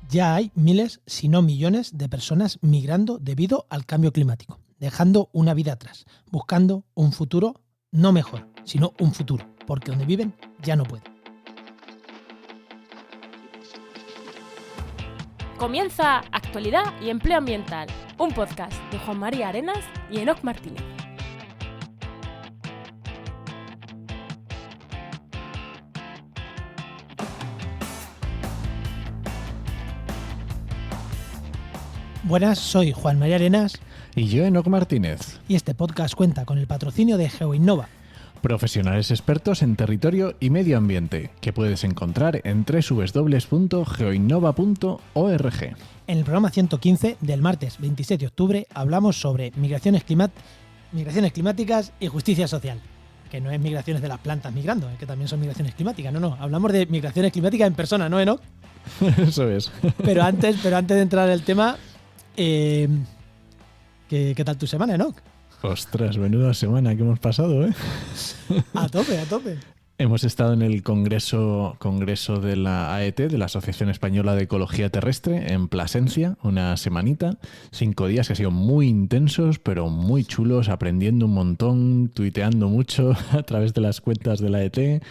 Ya hay miles, si no millones, de personas migrando debido al cambio climático, dejando una vida atrás, buscando un futuro no mejor, sino un futuro, porque donde viven ya no pueden. Comienza Actualidad y Empleo Ambiental, un podcast de Juan María Arenas y Enoc Martínez. Buenas, soy Juan María Arenas. Y yo, Enoc Martínez. Y este podcast cuenta con el patrocinio de GeoInnova, Profesionales expertos en territorio y medio ambiente, que puedes encontrar en www.geoinnova.org. En el programa 115 del martes 27 de octubre hablamos sobre migraciones climáticas y justicia social. Que no es migraciones de las plantas migrando, que también son migraciones climáticas. No, hablamos de migraciones climáticas en persona, ¿no, Enoc? Eso es. Pero antes de entrar en el tema, ¿qué tal tu semana, Enoc? Ostras, menuda semana que hemos pasado, ¿eh? A tope, a tope. Hemos estado en el congreso de la AET, de la Asociación Española de Ecología Terrestre, en Plasencia, una semanita, 5 días que han sido muy intensos, pero muy chulos, aprendiendo un montón, tuiteando mucho a través de las cuentas de la AET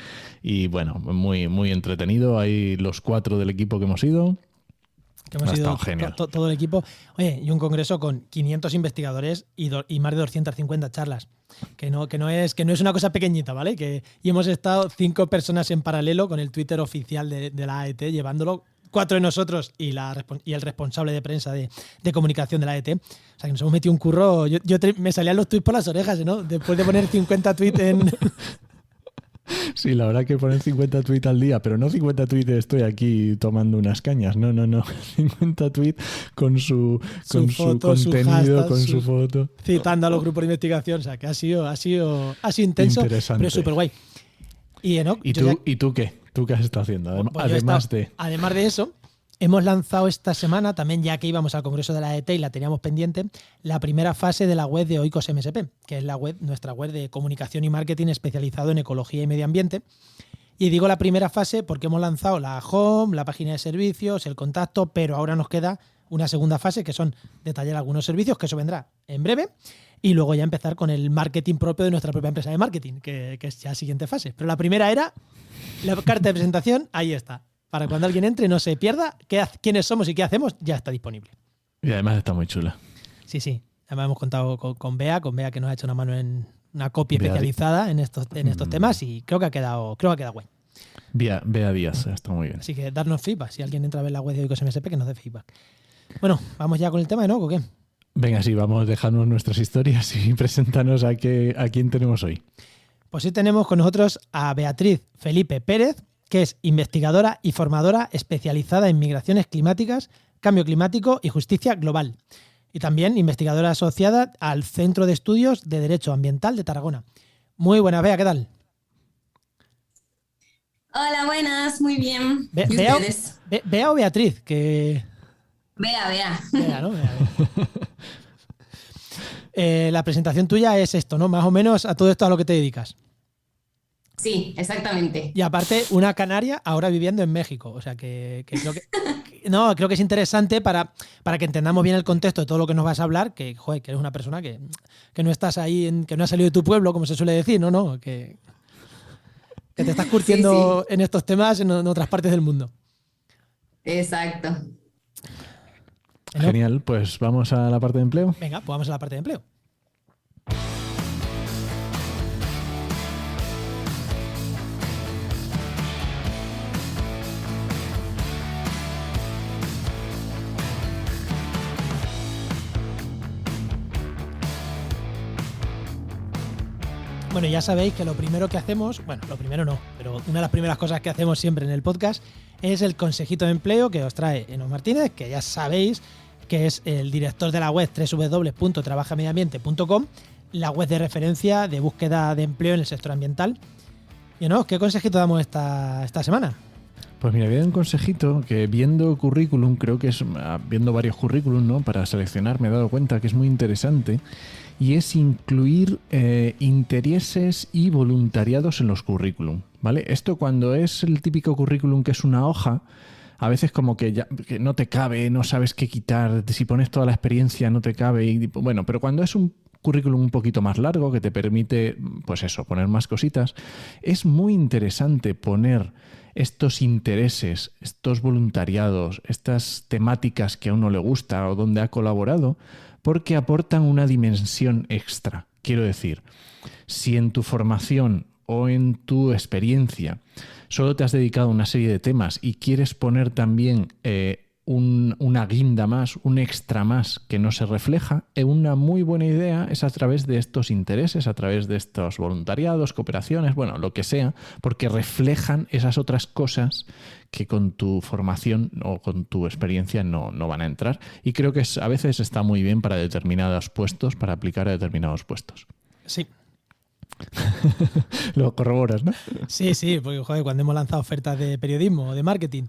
y bueno, muy, muy entretenido. Hay los 4 del equipo que hemos ido. Que hemos ido todo el equipo. Oye, y un congreso con 500 investigadores y más de 250 charlas. Que no es una cosa pequeñita, ¿vale? Y hemos estado 5 personas en paralelo con el Twitter oficial de la AET, llevándolo, 4 de nosotros y el responsable de prensa de comunicación de la AET. O sea, que nos hemos metido un curro. Me salían los tweets por las orejas, ¿no? Después de poner 50 tweets en... Sí, la verdad que poner 50 tweets al día, pero no 50 tweets de estoy aquí tomando unas cañas, no. 50 tweets con su foto, contenido, hashtag, con su foto. Citando a los grupos de investigación, o sea, que ha sido intenso, pero súper guay. Y Enoc, ¿Y tú qué? ¿Tú qué has estado haciendo? Además de eso, hemos lanzado esta semana, también ya que íbamos al Congreso de la AET y la teníamos pendiente, la primera fase de la web de Oikos MSP, que es nuestra web de comunicación y marketing especializado en ecología y medio ambiente. Y digo la primera fase porque hemos lanzado la home, la página de servicios, el contacto, pero ahora nos queda una segunda fase que son detallar algunos servicios, que eso vendrá en breve, y luego ya empezar con el marketing propio de nuestra propia empresa de marketing, que es ya la siguiente fase. Pero la primera era la carta de presentación, ahí está. Para cuando alguien entre no se pierda quiénes somos y qué hacemos, ya está disponible. Y además está muy chula. Sí. Además hemos contado con Bea que nos ha hecho una mano en una copia especializada en estos temas y creo que ha quedado guay. Bea Díaz, está muy bien. Así que darnos feedback. Si alguien entra a ver la web de Oikos MSP, que nos dé feedback. Bueno, vamos ya con el tema, ¿no? ¿O qué? Venga, sí, vamos, dejando nuestras historias y preséntanos a quién tenemos hoy. Pues sí, tenemos con nosotros a Beatriz Felipe Pérez, que es investigadora y formadora especializada en migraciones climáticas, cambio climático y justicia global. Y también investigadora asociada al Centro de Estudios de Derecho Ambiental de Tarragona. Muy buenas, Bea, ¿qué tal? Hola, buenas, muy bien. ¿Y Bea, ustedes? Bea o Beatriz, que... Bea. Bea, ¿no? Bea. La presentación tuya es esto, ¿no? Más o menos a todo esto a lo que te dedicas. Sí, exactamente. Y aparte, una canaria ahora viviendo en México. O sea, que creo que... creo que es interesante para que entendamos bien el contexto de todo lo que nos vas a hablar, que eres una persona que no estás ahí, que no has salido de tu pueblo, como se suele decir, ¿no? Que te estás curtiendo en estos temas en otras partes del mundo. Exacto. Genial, pues vamos a la parte de empleo. Venga, pues vamos a la parte de empleo. Bueno, ya sabéis que lo primero que hacemos, bueno, lo primero no, pero una de las primeras cosas que hacemos siempre en el podcast es el consejito de empleo que os trae Enoc Martínez, que ya sabéis que es el director de la web www.trabajamediambiente.com, la web de referencia de búsqueda de empleo en el sector ambiental. Y Enoc, ¿qué consejito damos esta semana? Pues mira, había un consejito que viendo currículum, creo que es viendo varios currículum, ¿no? Para seleccionar me he dado cuenta que es muy interesante, y es incluir intereses y voluntariados en los currículum, ¿vale? Esto cuando es el típico currículum que es una hoja, a veces como que no te cabe, no sabes qué quitar, si pones toda la experiencia no te cabe. Y, bueno, pero cuando es un currículum un poquito más largo que te permite, pues eso, poner más cositas, es muy interesante poner estos intereses, estos voluntariados, estas temáticas que a uno le gusta o donde ha colaborado, porque aportan una dimensión extra. Quiero decir, si en tu formación o en tu experiencia solo te has dedicado a una serie de temas y quieres poner también una guinda más, un extra más que no se refleja, una muy buena idea es a través de estos intereses, a través de estos voluntariados, cooperaciones, bueno, lo que sea, porque reflejan esas otras cosas que con tu formación o con tu experiencia no van a entrar. Y creo que a veces está muy bien para determinados puestos, para aplicar a determinados puestos. Sí. Lo corroboras, ¿no? Sí, porque joder, cuando hemos lanzado ofertas de periodismo o de marketing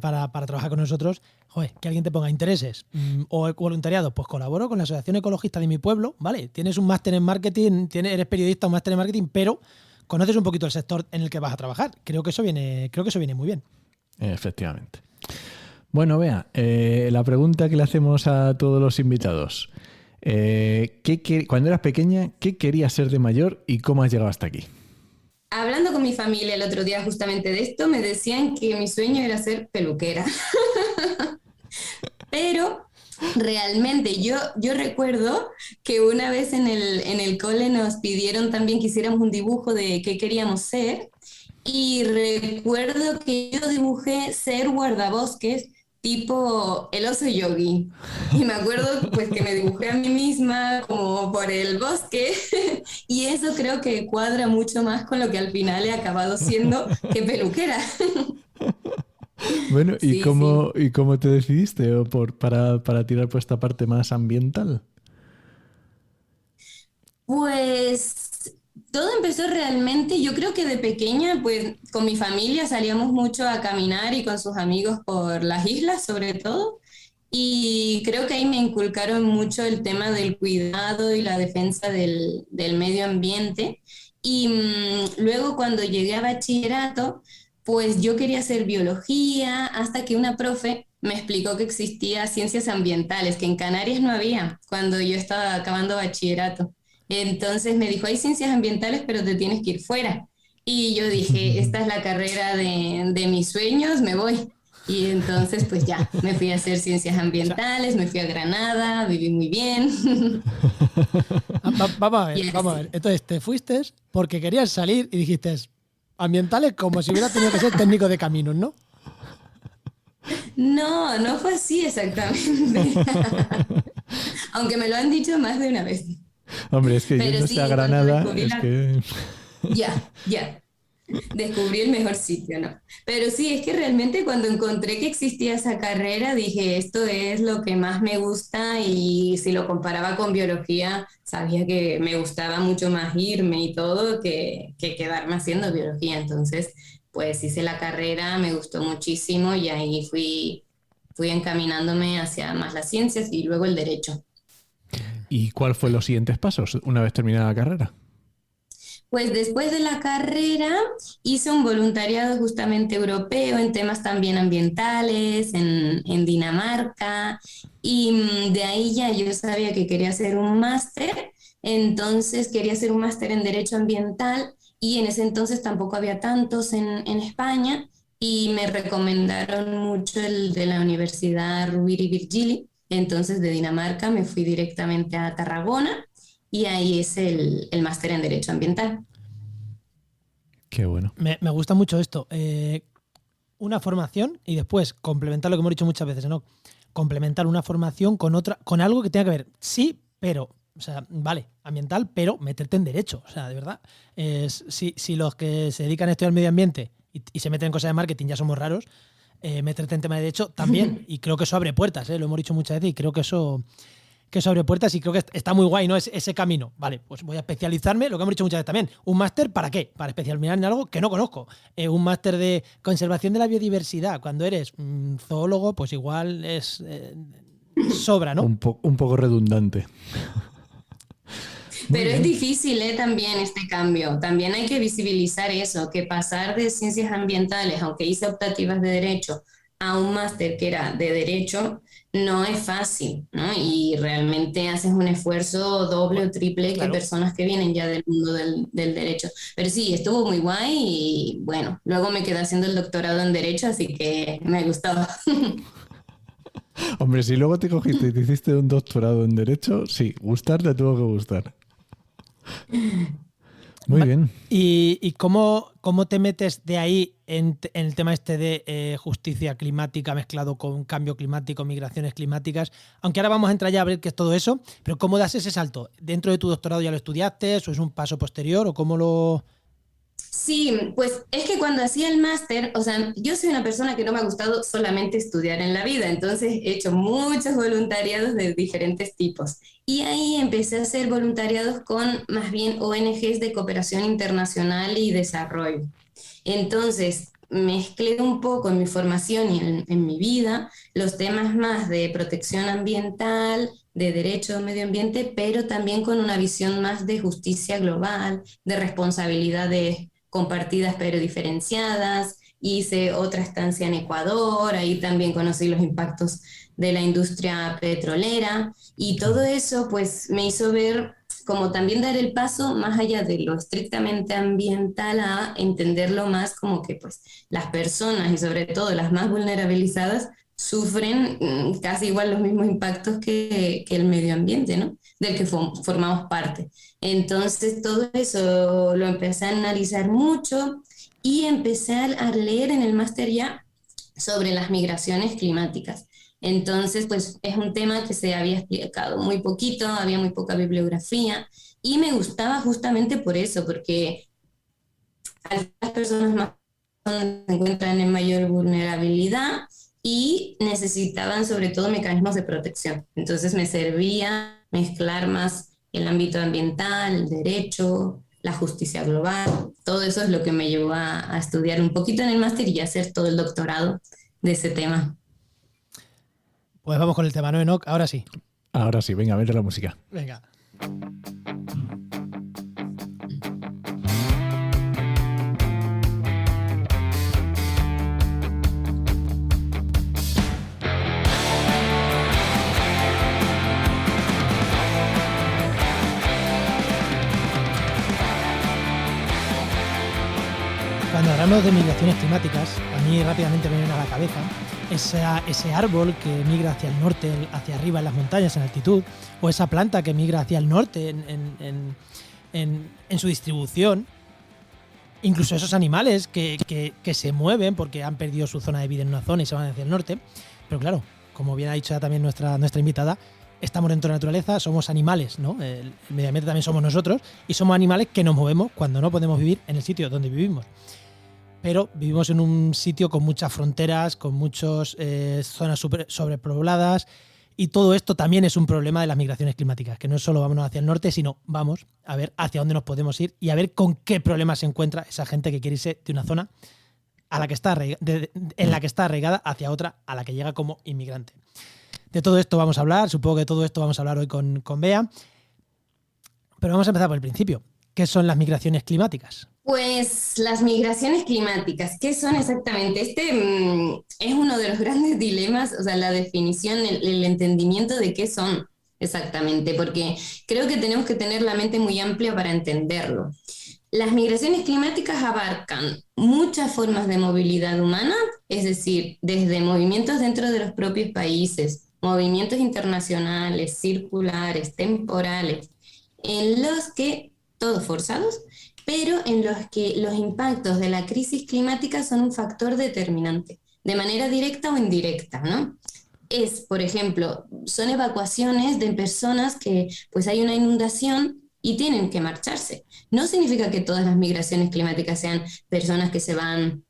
para trabajar con nosotros, joder, que alguien te ponga intereses o voluntariado, pues colaboro con la Asociación Ecologista de mi pueblo, ¿vale? Tienes un máster en marketing, eres periodista, un máster en marketing, pero conoces un poquito el sector en el que vas a trabajar. Creo que eso viene muy bien. Efectivamente. Bueno, Bea, la pregunta que le hacemos a todos los invitados. Cuando eras pequeña, ¿qué querías ser de mayor y cómo has llegado hasta aquí? Hablando con mi familia el otro día justamente de esto, me decían que mi sueño era ser peluquera. Pero realmente yo recuerdo que una vez en el cole nos pidieron también que hiciéramos un dibujo de qué queríamos ser. Y recuerdo que yo dibujé ser guardabosques tipo el oso Yogi. Y me acuerdo pues que me dibujé a mí misma como por el bosque y eso creo que cuadra mucho más con lo que al final he acabado siendo que peluquera. Bueno, ¿y Sí, cómo, sí. ¿y cómo te decidiste para tirar por esta parte más ambiental? Pues todo empezó realmente, yo creo que de pequeña, pues con mi familia salíamos mucho a caminar y con sus amigos por las islas sobre todo. Y creo que ahí me inculcaron mucho el tema del cuidado y la defensa del medio ambiente. Y luego cuando llegué a bachillerato, pues yo quería hacer biología hasta que una profe me explicó que existía ciencias ambientales, que en Canarias no había cuando yo estaba acabando bachillerato. Entonces me dijo, hay ciencias ambientales, pero te tienes que ir fuera. Y yo dije, esta es la carrera de mis sueños, me voy. Y entonces, pues ya, me fui a hacer ciencias O sea, ambientales, me fui a Granada, viví muy bien. Y vamos a así. ver. Entonces te fuiste porque querías salir y dijiste ambientales como si hubiera tenido que ser técnico de caminos, ¿no? No, no fue así exactamente. Aunque me lo han dicho más de una vez. Hombre, es que Pero yéndose a sí, en cuanto Granada, descubrí es la... que... Ya. Descubrí el mejor sitio, ¿no? Pero sí, es que realmente cuando encontré que existía esa carrera, dije, esto es lo que más me gusta y si lo comparaba con biología, sabía que me gustaba mucho más irme y todo que quedarme haciendo biología. Entonces, pues hice la carrera, me gustó muchísimo y ahí fui encaminándome hacia más las ciencias y luego el derecho. ¿Y cuál fue los siguientes pasos una vez terminada la carrera? Pues después de la carrera hice un voluntariado justamente europeo en temas también ambientales, en Dinamarca, y de ahí ya yo sabía que quería hacer un máster, entonces quería hacer un máster en Derecho Ambiental y en ese entonces tampoco había tantos en España y me recomendaron mucho el de la Universidad Rovira y Virgili, entonces de Dinamarca me fui directamente a Tarragona y ahí es el máster en Derecho Ambiental. Qué bueno. Me gusta mucho esto. Una formación y después complementar lo que hemos dicho muchas veces, ¿no? Complementar una formación con otra, con algo que tenga que ver. Sí, pero, o sea, vale, ambiental, pero meterte en derecho. O sea, de verdad. Si los que se dedican a estudiar medio ambiente y se meten en cosas de marketing ya somos raros, meterte en tema de derecho también. Y creo que eso abre puertas, lo hemos dicho muchas veces y creo que eso abre puertas y creo que está muy guay, ¿no? Ese camino. Vale, pues voy a especializarme, lo que hemos dicho muchas veces también. ¿Un máster para qué? Para especializarme en algo que no conozco. Un máster de conservación de la biodiversidad. Cuando eres zoólogo, pues igual es sobra, ¿no? Un poco redundante. Pero es difícil también este cambio. También hay que visibilizar eso, que pasar de ciencias ambientales, aunque hice optativas de derecho, a un máster que era de Derecho, no es fácil, ¿no? Y realmente haces un esfuerzo doble o triple que Claro. personas que vienen ya del mundo del derecho. Pero sí, estuvo muy guay y bueno, luego me quedé haciendo el doctorado en Derecho, así que me gustaba. Hombre, si luego te cogiste y te hiciste un doctorado en Derecho, sí, gustar te tuvo que gustar. Muy bien. ¿Y cómo te metes de ahí en el tema este de justicia climática mezclado con cambio climático, migraciones climáticas? Aunque ahora vamos a entrar ya a ver qué es todo eso, pero ¿cómo das ese salto? ¿Dentro de tu doctorado ya lo estudiaste? ¿O es un paso posterior? ¿O cómo lo...? Sí, pues es que cuando hacía el máster, o sea, yo soy una persona que no me ha gustado solamente estudiar en la vida, entonces he hecho muchos voluntariados de diferentes tipos. Y ahí empecé a hacer voluntariados con más bien ONGs de cooperación internacional y desarrollo. Entonces, mezclé un poco en mi formación y en mi vida los temas más de protección ambiental, de derecho al medio ambiente, pero también con una visión más de justicia global, de responsabilidades compartidas pero diferenciadas. Hice otra estancia en Ecuador, ahí también conocí los impactos de la industria petrolera y todo eso pues me hizo ver como también dar el paso más allá de lo estrictamente ambiental a entenderlo más como que pues las personas y sobre todo las más vulnerabilizadas sufren casi igual los mismos impactos que el medio ambiente, ¿no? Del que formamos parte. Entonces todo eso lo empecé a analizar mucho y empecé a leer en el máster ya sobre las migraciones climáticas. Entonces, pues es un tema que se había explicado muy poquito, había muy poca bibliografía y me gustaba justamente por eso, porque las personas más se encuentran en mayor vulnerabilidad y necesitaban sobre todo mecanismos de protección. Entonces me servía mezclar más el ámbito ambiental, el derecho, la justicia global. Todo eso es lo que me llevó a estudiar un poquito en el máster y a hacer todo el doctorado de ese tema. Pues vamos con el tema, ¿no, Enoch? Ahora sí. Ahora sí, venga, vete la música. Venga. Cuando hablamos de migraciones climáticas, a mí rápidamente me viene a la cabeza ese árbol que migra hacia el norte, hacia arriba en las montañas, en altitud, o esa planta que migra hacia el norte en su distribución. Incluso esos animales que se mueven porque han perdido su zona de vida en una zona y se van hacia el norte. Pero claro, como bien ha dicho ya también nuestra invitada, estamos dentro de la naturaleza, somos animales, ¿no? El medio ambiente también somos nosotros y somos animales que nos movemos cuando no podemos vivir en el sitio donde vivimos. Pero vivimos en un sitio con muchas fronteras, con muchas zonas sobrepobladas, y todo esto también es un problema de las migraciones climáticas, que no es solo vámonos hacia el norte, sino vamos a ver hacia dónde nos podemos ir y a ver con qué problemas se encuentra esa gente que quiere irse de una zona a la que está en la que está arraigada hacia otra a la que llega como inmigrante. De todo esto vamos a hablar, supongo que de todo esto vamos a hablar hoy con Bea, pero vamos a empezar por el principio. ¿Qué son las migraciones climáticas? Pues las migraciones climáticas, ¿qué son exactamente? Es uno de los grandes dilemas, o sea, la definición, el entendimiento de qué son exactamente, porque creo que tenemos que tener la mente muy amplia para entenderlo. Las migraciones climáticas abarcan muchas formas de movilidad humana, es decir, desde movimientos dentro de los propios países, movimientos internacionales, circulares, temporales, en los que, todos forzados, pero en los que los impactos de la crisis climática son un factor determinante, de manera directa o indirecta, ¿no? Por ejemplo, son evacuaciones de personas que pues hay una inundación y tienen que marcharse. No significa que todas las migraciones climáticas sean personas que se van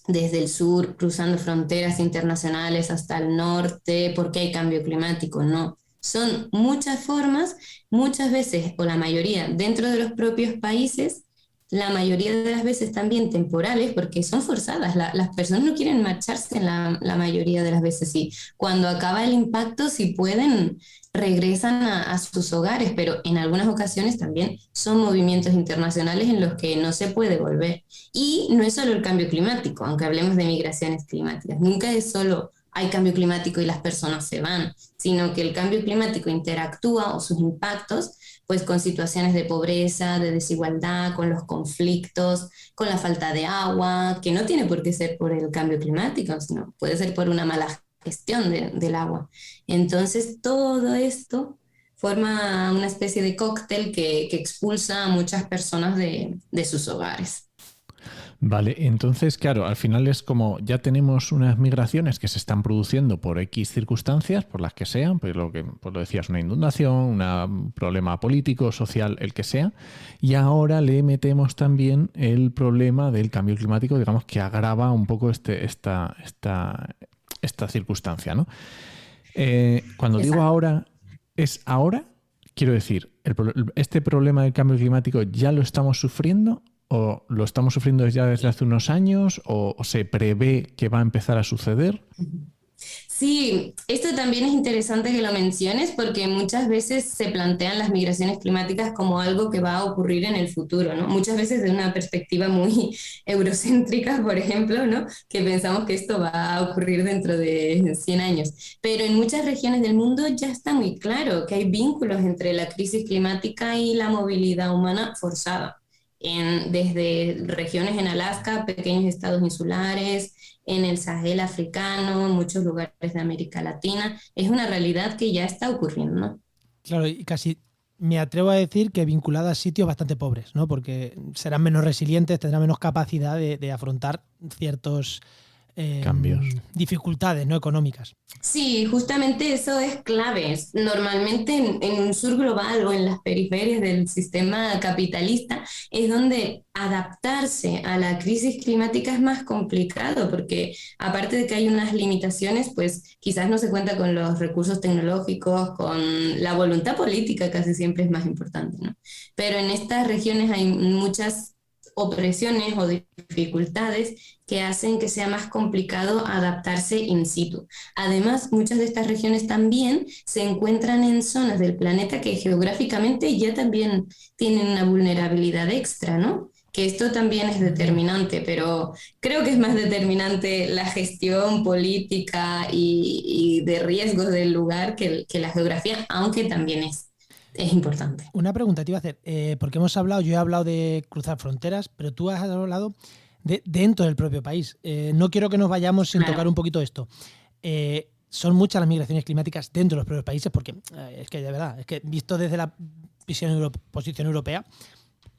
desde el sur, cruzando fronteras internacionales hasta el norte, porque hay cambio climático, no. Son muchas formas, muchas veces, o la mayoría, dentro de los propios países, la mayoría de las veces también temporales, porque son forzadas. Las personas no quieren marcharse la mayoría de las veces. Sí. Cuando acaba el impacto, si pueden, regresan a sus hogares, pero en algunas ocasiones también son movimientos internacionales en los que no se puede volver. Y no es solo el cambio climático, aunque hablemos de migraciones climáticas. Nunca es solo hay cambio climático y las personas se van, sino que el cambio climático interactúa o sus impactos pues con situaciones de pobreza, de desigualdad, con los conflictos, con la falta de agua, que no tiene por qué ser por el cambio climático, sino puede ser por una mala gestión del agua. Entonces, todo esto forma una especie de cóctel que expulsa a muchas personas de sus hogares. Vale, entonces, claro, al final es como ya tenemos unas migraciones que se están produciendo por X circunstancias, por las que sean, pues lo decías, una inundación, un problema político, social, el que sea, y ahora le metemos también el problema del cambio climático, digamos, que agrava un poco esta circunstancia, ¿no? Cuando digo ahora, ¿es ahora? Quiero decir, ¿este problema del cambio climático ya lo estamos sufriendo? ¿O lo estamos sufriendo ya desde hace unos años? ¿O se prevé que va a empezar a suceder? Sí, esto también es interesante que lo menciones porque muchas veces se plantean las migraciones climáticas como algo que va a ocurrir en el futuro, ¿no? Muchas veces de una perspectiva muy eurocéntrica, por ejemplo, ¿no? Que pensamos que esto va a ocurrir dentro de 100 años. Pero en muchas regiones del mundo ya está muy claro que hay vínculos entre la crisis climática y la movilidad humana forzada. Desde regiones en Alaska, pequeños estados insulares, en el Sahel africano, en muchos lugares de América Latina. Es una realidad que ya está ocurriendo, ¿no? Claro, y casi me atrevo a decir que vinculada a sitios bastante pobres, ¿no? Porque serán menos resilientes, tendrán menos capacidad de afrontar ciertos cambios, dificultades, ¿no?, económicas. Sí, justamente eso es clave. Normalmente en un sur global o en las periferias del sistema capitalista es donde adaptarse a la crisis climática es más complicado, porque aparte de que hay unas limitaciones, pues quizás no se cuenta con los recursos tecnológicos, con la voluntad política, casi siempre es más importante, ¿no? Pero en estas regiones hay muchas opresiones o dificultades que hacen que sea más complicado adaptarse in situ. Además, muchas de estas regiones también se encuentran en zonas del planeta que geográficamente ya también tienen una vulnerabilidad extra, ¿no? Que esto también es determinante, pero creo que es más determinante la gestión política y de riesgos del lugar que la geografía, aunque también es importante. Una pregunta te iba a hacer, porque yo he hablado de cruzar fronteras, pero tú has hablado de dentro del propio país. No quiero que nos vayamos sin tocar un poquito esto. Son muchas las migraciones climáticas dentro de los propios países, porque es que de verdad, es que visto desde la posición europea,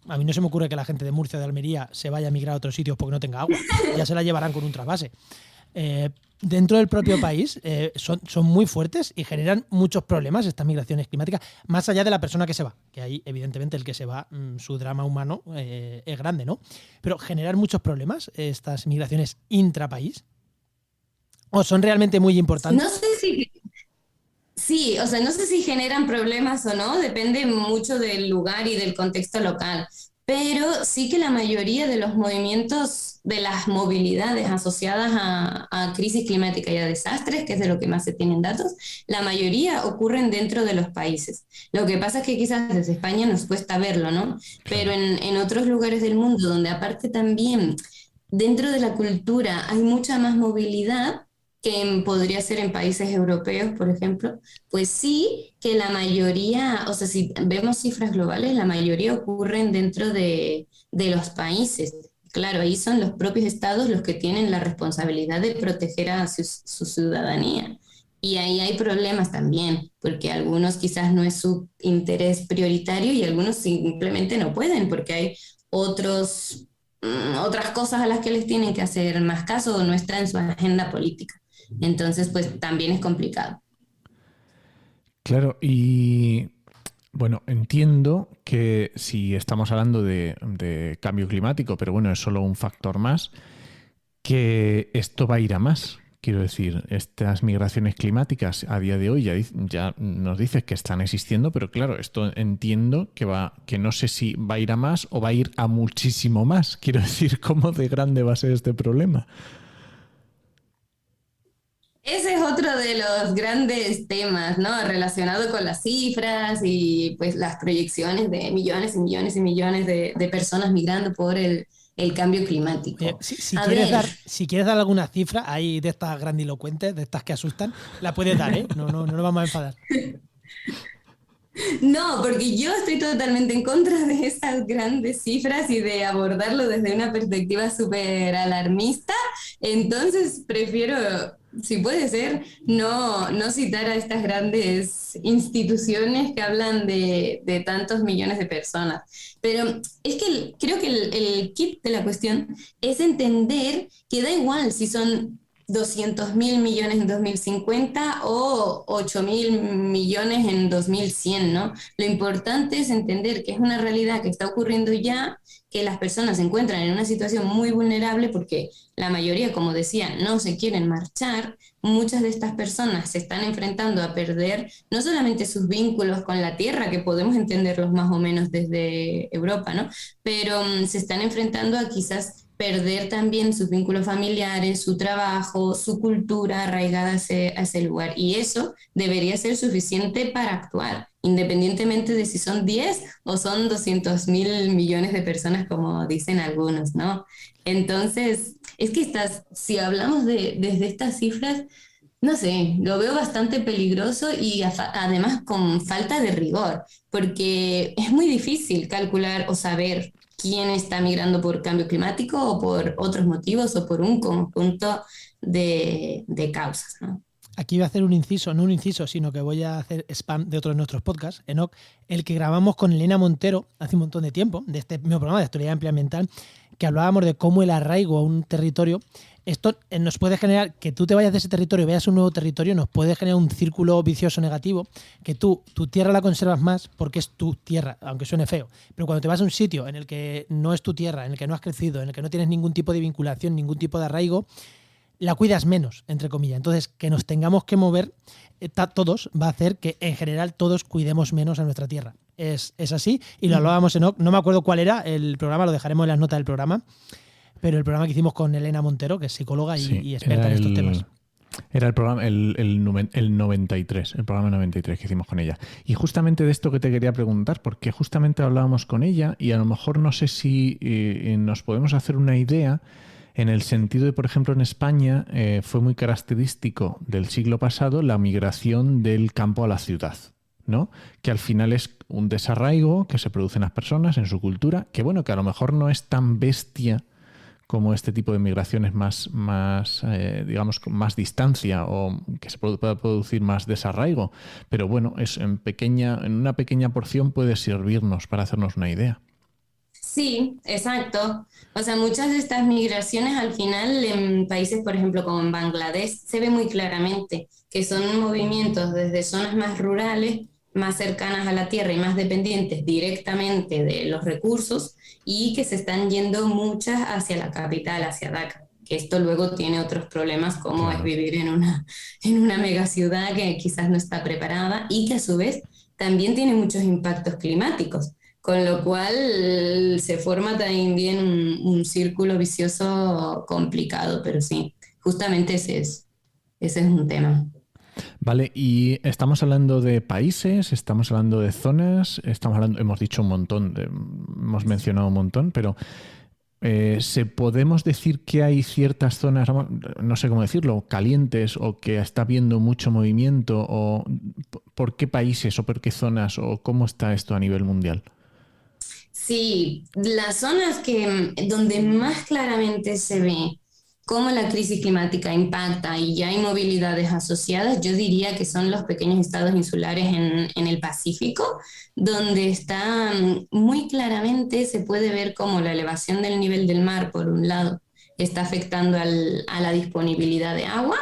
a mí no se me ocurre que la gente de Murcia o de Almería se vaya a migrar a otros sitios porque no tenga agua. Ya se la llevarán con un trasvase. Dentro del propio país son muy fuertes y generan muchos problemas estas migraciones climáticas, más allá de la persona que se va, que ahí evidentemente el que se va, su drama humano es grande, ¿no? Pero generan muchos problemas estas migraciones intrapaís, o son realmente muy importantes. No sé si... Sí, o sea, no sé si generan problemas o no, depende mucho del lugar y del contexto local. Pero sí que la mayoría de los movimientos, de las movilidades asociadas a crisis climática y a desastres, que es de lo que más se tienen datos, la mayoría ocurren dentro de los países. Lo que pasa es que quizás desde España nos cuesta verlo, ¿no? Pero en otros lugares del mundo, donde aparte también dentro de la cultura hay mucha más movilidad, que podría ser en países europeos, por ejemplo, pues sí que la mayoría, o sea, si vemos cifras globales, la mayoría ocurren dentro de los países. Claro, ahí son los propios estados los que tienen la responsabilidad de proteger a su ciudadanía. Y ahí hay problemas también, porque algunos quizás no es su interés prioritario y algunos simplemente no pueden, porque hay otras cosas a las que les tienen que hacer más caso o no está en su agenda política. Entonces, pues también es complicado. Claro, y bueno, entiendo que si estamos hablando de cambio climático, pero bueno, es solo un factor más, que esto va a ir a más, Quiero decir, estas migraciones climáticas a día de hoy ya nos dices que están existiendo, pero claro, esto entiendo que no sé si va a ir a más o va a ir a muchísimo más. Quiero decir, ¿cómo de grande va a ser este problema? Ese es otro de los grandes temas, ¿no? Relacionado con las cifras y pues las proyecciones de millones y millones y millones de personas migrando por el cambio Oye, climático. si A quieres ver, si quieres dar alguna cifra ahí de estas grandilocuentes, de estas que asustan, la puedes dar, ¿eh? No nos vamos a enfadar. no, porque yo estoy totalmente en contra de esas grandes cifras y de abordarlo desde una perspectiva súper alarmista. Entonces prefiero, si puede ser, no citar a estas grandes instituciones que hablan de tantos millones de personas. Pero es que creo que el kit de la cuestión es entender que da igual si son 200.000 millones en 2050 o 8.000 millones en 2100, ¿no? Lo importante es entender que es una realidad que está ocurriendo ya, que las personas se encuentran en una situación muy vulnerable porque la mayoría, como decía, no se quieren marchar. Muchas de estas personas se están enfrentando a perder no solamente sus vínculos con la tierra, que podemos entenderlos más o menos desde Europa, ¿no? Pero se están enfrentando a quizás perder también sus vínculos familiares, su trabajo, su cultura arraigada a ese lugar. Y eso debería ser suficiente para actuar, independientemente de si son 10 o son 200.000 millones de personas, como dicen algunos, ¿no? Entonces, es que si hablamos desde estas cifras, no sé, lo veo bastante peligroso y además con falta de rigor, porque es muy difícil calcular o saber quién está migrando por cambio climático o por otros motivos o por un conjunto de causas, ¿no? Aquí voy a hacer un inciso, no un inciso, sino que voy a hacer spam de otro de nuestros podcasts, Enoch, el que grabamos con Elena Montero hace un montón de tiempo, de este mismo programa de Actualidad Amplia Ambiental, que hablábamos de cómo el arraigo a un territorio, esto nos puede generar, que tú te vayas de ese territorio y vayas a un nuevo territorio, nos puede generar un círculo vicioso negativo, que tu tierra la conservas más porque es tu tierra, aunque suene feo. Pero cuando te vas a un sitio en el que no es tu tierra, en el que no has crecido, en el que no tienes ningún tipo de vinculación, ningún tipo de arraigo, la cuidas menos, entre comillas. Entonces, que nos tengamos que mover todos va a hacer que, en general, todos cuidemos menos a nuestra tierra. Es así, y lo hablábamos en... No me acuerdo cuál era el programa, lo dejaremos en las notas del programa, pero el programa que hicimos con Elena Montero, que es psicóloga y experta en estos temas. Era el programa, el 93, el programa 93 que hicimos con ella. Y justamente de esto que te quería preguntar, porque justamente hablábamos con ella y a lo mejor no sé si nos podemos hacer una idea en el sentido de, por ejemplo, en España fue muy característico del siglo pasado la migración del campo a la ciudad, ¿no? Que al final es un desarraigo que se produce en las personas, en su cultura, que bueno, que a lo mejor no es tan bestia como este tipo de migraciones digamos, con más distancia o que se pueda producir más desarraigo. Pero bueno, en una pequeña porción puede servirnos para hacernos una idea. Sí, exacto. O sea, muchas de estas migraciones al final en países, por ejemplo, como en Bangladesh, se ve muy claramente que son movimientos desde zonas más rurales, más cercanas a la tierra y más dependientes directamente de los recursos y que se están yendo muchas hacia la capital, hacia Dhaka. Que esto luego tiene otros problemas como Claro. es vivir en una megaciudad que quizás no está preparada y que a su vez también tiene muchos impactos climáticos. Con lo cual se forma también un círculo vicioso complicado, pero sí, justamente ese es un tema. Vale, y estamos hablando de países, estamos hablando de zonas, hemos dicho un montón, hemos mencionado un montón, pero podemos decir que hay ciertas zonas, no sé cómo decirlo, calientes o que está habiendo mucho movimiento, o por qué países o por qué zonas o cómo está esto a nivel mundial. Sí, las zonas donde más claramente se ve cómo la crisis climática impacta y ya hay movilidades asociadas, yo diría que son los pequeños estados insulares en el Pacífico, donde está muy claramente se puede ver cómo la elevación del nivel del mar, por un lado, está afectando a la disponibilidad de agua.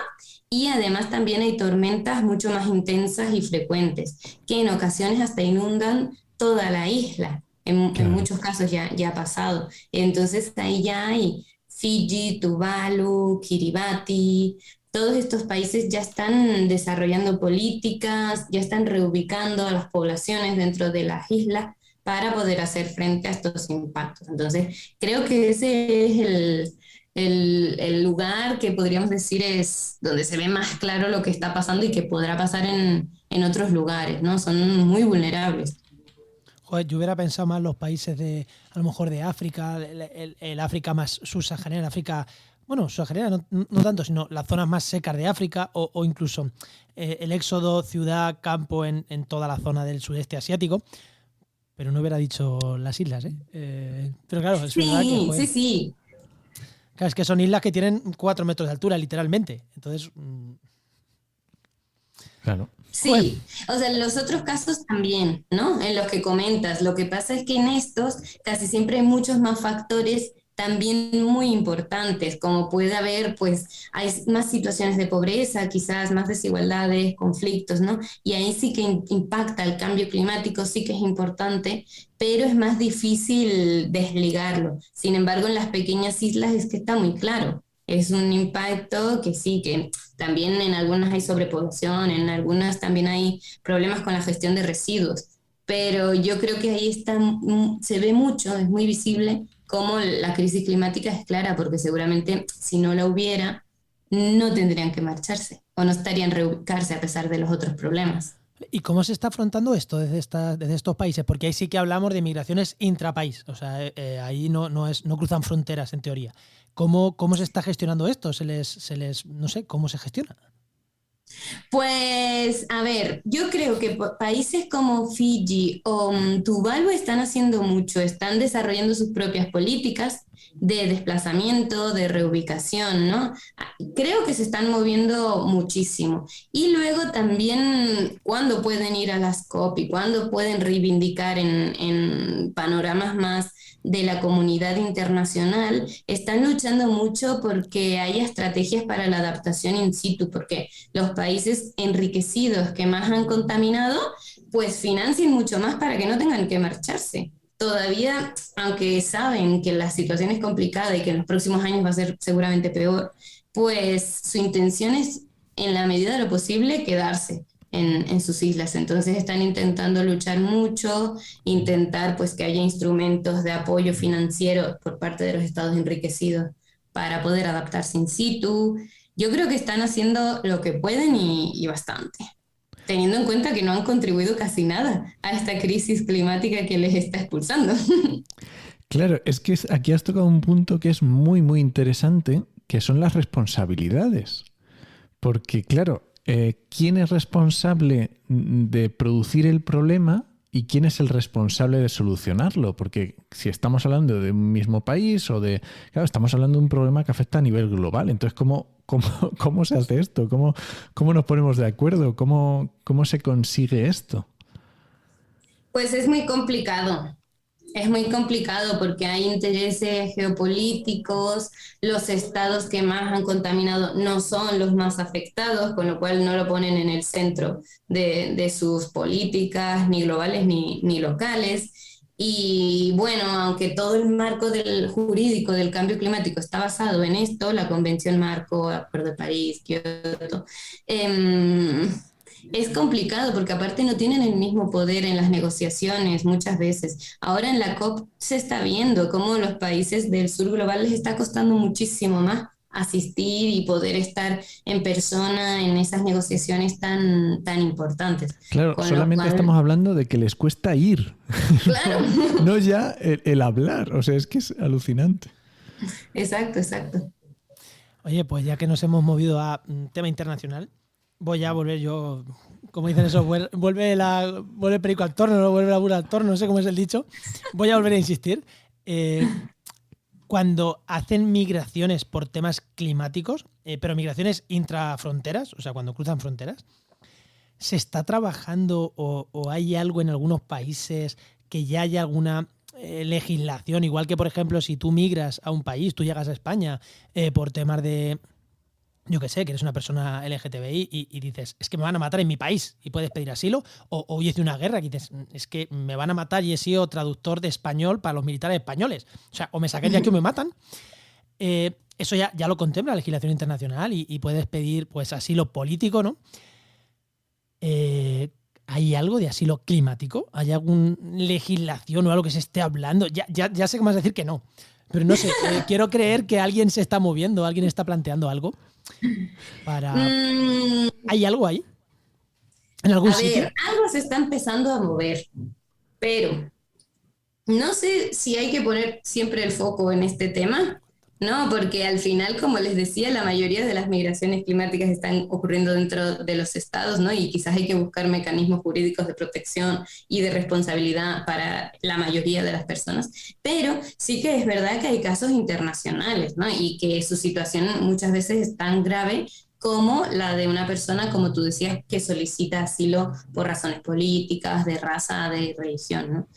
Y además también hay tormentas mucho más intensas y frecuentes, que en ocasiones hasta inundan toda la isla. En muchos casos ya ha pasado. Entonces ahí ya hay Fiji, Tuvalu, Kiribati, todos estos países ya están desarrollando políticas, ya están reubicando a las poblaciones dentro de las islas para poder hacer frente a estos impactos. Entonces, creo que ese es el lugar que podríamos decir es donde se ve más claro lo que está pasando y que podrá pasar en otros lugares, ¿no? Son muy vulnerables. Joder, yo hubiera pensado más los países a lo mejor de África, el África más subsahariana, África, bueno, subsahariana no tanto, sino las zonas más secas de África o incluso el éxodo ciudad-campo en toda la zona del sudeste asiático. Pero no hubiera dicho las islas, ¿eh? Pero claro, es verdad que, joder, Sí. claro, es que son islas que tienen 4 metros de altura, literalmente. Entonces, Claro. Sí, joder, o sea, en los otros casos también, ¿no? En los que comentas, lo que pasa es que en estos casi siempre hay muchos más factores también muy importantes, como puede haber, pues, hay más situaciones de pobreza, quizás más desigualdades, conflictos, ¿no? Y ahí sí que impacta el cambio climático, sí que es importante, pero es más difícil desligarlo. Sin embargo, en las pequeñas islas es que está muy claro. Es un impacto que sí, que también en algunas hay sobrepoblación, en algunas también hay problemas con la gestión de residuos, pero yo creo que ahí está, se ve mucho, es muy visible cómo la crisis climática es clara, porque seguramente si no la hubiera, no tendrían que marcharse o no estarían reubicarse a pesar de los otros problemas. ¿y cómo se está afrontando esto desde estos países? Porque ahí sí que hablamos de migraciones intrapaís, o sea, ahí no cruzan fronteras en teoría. ¿Cómo se está gestionando esto? No sé, ¿cómo se gestiona? Pues, a ver, yo creo que países como Fiji o Tuvalu están haciendo mucho, están desarrollando sus propias políticas de desplazamiento, de reubicación, ¿no? Creo que se están moviendo muchísimo. Y luego también cuando pueden ir a las COP y cuando pueden reivindicar en panoramas más de la comunidad internacional, están luchando mucho porque haya estrategias para la adaptación in situ, porque los países enriquecidos que más han contaminado, pues financien mucho más para que no tengan que marcharse. Todavía, aunque saben que la situación es complicada y que en los próximos años va a ser seguramente peor, pues su intención es, en la medida de lo posible, quedarse en sus islas. Entonces están intentando luchar mucho, intentar pues que haya instrumentos de apoyo financiero por parte de los estados enriquecidos para poder adaptarse in situ. Yo creo que están haciendo lo que pueden y bastante, teniendo en cuenta que no han contribuido casi nada a esta crisis climática que les está expulsando. Claro, es que aquí has tocado un punto que es muy, muy interesante, que son las responsabilidades. Porque, claro, ¿quién es responsable de producir el problema y quién es el responsable de solucionarlo? Porque si estamos hablando de un mismo país claro, estamos hablando de un problema que afecta a nivel global. Entonces, ¿cómo se hace esto? ¿Cómo nos ponemos de acuerdo? ¿Cómo se consigue esto? Pues es muy complicado. Es muy complicado porque hay intereses geopolíticos, los estados que más han contaminado no son los más afectados, con lo cual no lo ponen en el centro de sus políticas, ni globales ni locales. Y bueno, aunque todo el marco del jurídico del cambio climático está basado en esto, la Convención Marco, Acuerdo de París, Kioto, es complicado porque aparte no tienen el mismo poder en las negociaciones muchas veces. Ahora en la COP se está viendo cómo los países del sur global les está costando muchísimo más asistir y poder estar en persona en esas negociaciones tan importantes. Claro, solamente estamos hablando de que les cuesta ir. Claro. No ya el hablar. O sea, es que es alucinante. Exacto. Oye, pues ya que nos hemos movido a tema internacional, voy a volver yo, como dicen eso, vuelve el perico al torno, no vuelve la burra al torno, no sé cómo es el dicho. Voy a volver a insistir. Cuando hacen migraciones por temas climáticos, pero migraciones intrafronteras, o sea, cuando cruzan fronteras, ¿se está trabajando o hay algo en algunos países que ya haya alguna legislación? Igual que, por ejemplo, si tú migras a un país, tú llegas a España por temas de, yo qué sé, que eres una persona LGTBI y dices, es que me van a matar en mi país y puedes pedir asilo, o hice una guerra que dices, es que me van a matar y he sido traductor de español para los militares españoles. O sea, o me saquen de aquí o me matan. eso ya lo contempla la legislación internacional y puedes pedir pues asilo político, ¿no? ¿Hay algo de asilo climático? ¿Hay alguna legislación o algo que se esté hablando? Ya sé que me vas a decir que no, pero no sé, quiero creer que alguien se está moviendo, alguien está planteando algo para... ¿Hay algo ahí? ¿En algún sitio? Algo se está empezando a mover, pero no sé si hay que poner siempre el foco en este tema, ¿no? Porque al final, como les decía, la mayoría de las migraciones climáticas están ocurriendo dentro de los estados, ¿no? Y quizás hay que buscar mecanismos jurídicos de protección y de responsabilidad para la mayoría de las personas. Pero sí que es verdad que hay casos internacionales, ¿no? Y que su situación muchas veces es tan grave como la de una persona, como tú decías, que solicita asilo por razones políticas, de raza, de religión, ¿no?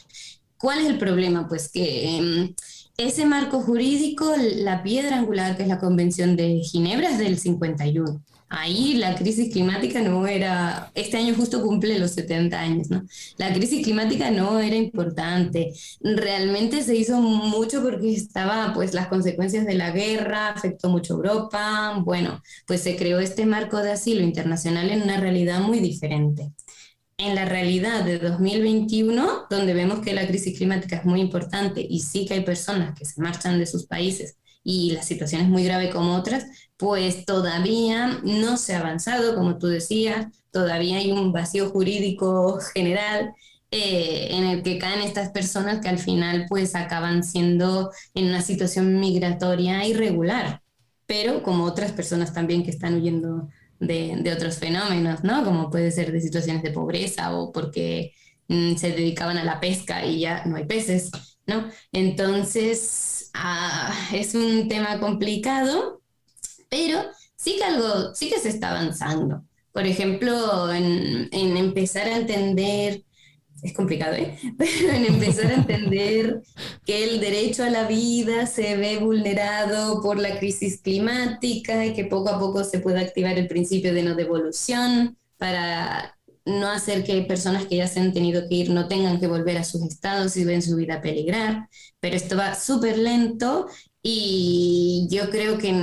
¿Cuál es el problema? Pues que ese marco jurídico, la piedra angular, que es la Convención de Ginebra, es del 51. Ahí la crisis climática no era, este año justo cumple los 70 años, ¿no? La crisis climática no era importante. Realmente se hizo mucho porque estaba, pues, las consecuencias de la guerra, afectó mucho a Europa. Bueno, pues se creó este marco de asilo internacional en una realidad muy diferente. En la realidad de 2021, donde vemos que la crisis climática es muy importante y sí que hay personas que se marchan de sus países y la situación es muy grave como otras, pues todavía no se ha avanzado, como tú decías, todavía hay un vacío jurídico general en el que caen estas personas que al final pues acaban siendo en una situación migratoria irregular, pero como otras personas también que están huyendo de otros fenómenos, ¿no? Como puede ser de situaciones de pobreza o porque se dedicaban a la pesca y ya no hay peces, ¿no? Entonces, es un tema complicado, pero sí que se está avanzando. Por ejemplo, en empezar a entender, es complicado, ¿eh? Pero en empezar a entender que el derecho a la vida se ve vulnerado por la crisis climática y que poco a poco se puede activar el principio de no devolución para no hacer que personas que ya se han tenido que ir no tengan que volver a sus estados y ven su vida peligrar. Pero esto va súper lento y yo creo que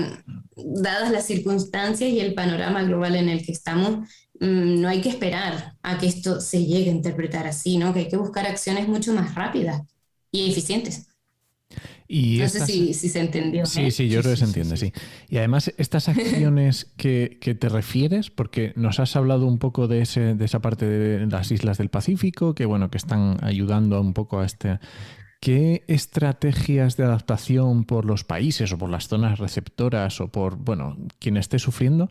dadas las circunstancias y el panorama global en el que estamos, no hay que esperar a que esto se llegue a interpretar así, ¿no? Que hay que buscar acciones mucho más rápidas y eficientes. Y no sé si se entendió. Sí, sí, yo creo que se entiende, sí. Y además, estas acciones que te refieres, porque nos has hablado un poco de esa parte de las islas del Pacífico, que bueno, que están ayudando un poco a este... ¿Qué estrategias de adaptación por los países o por las zonas receptoras o por, bueno, quien esté sufriendo,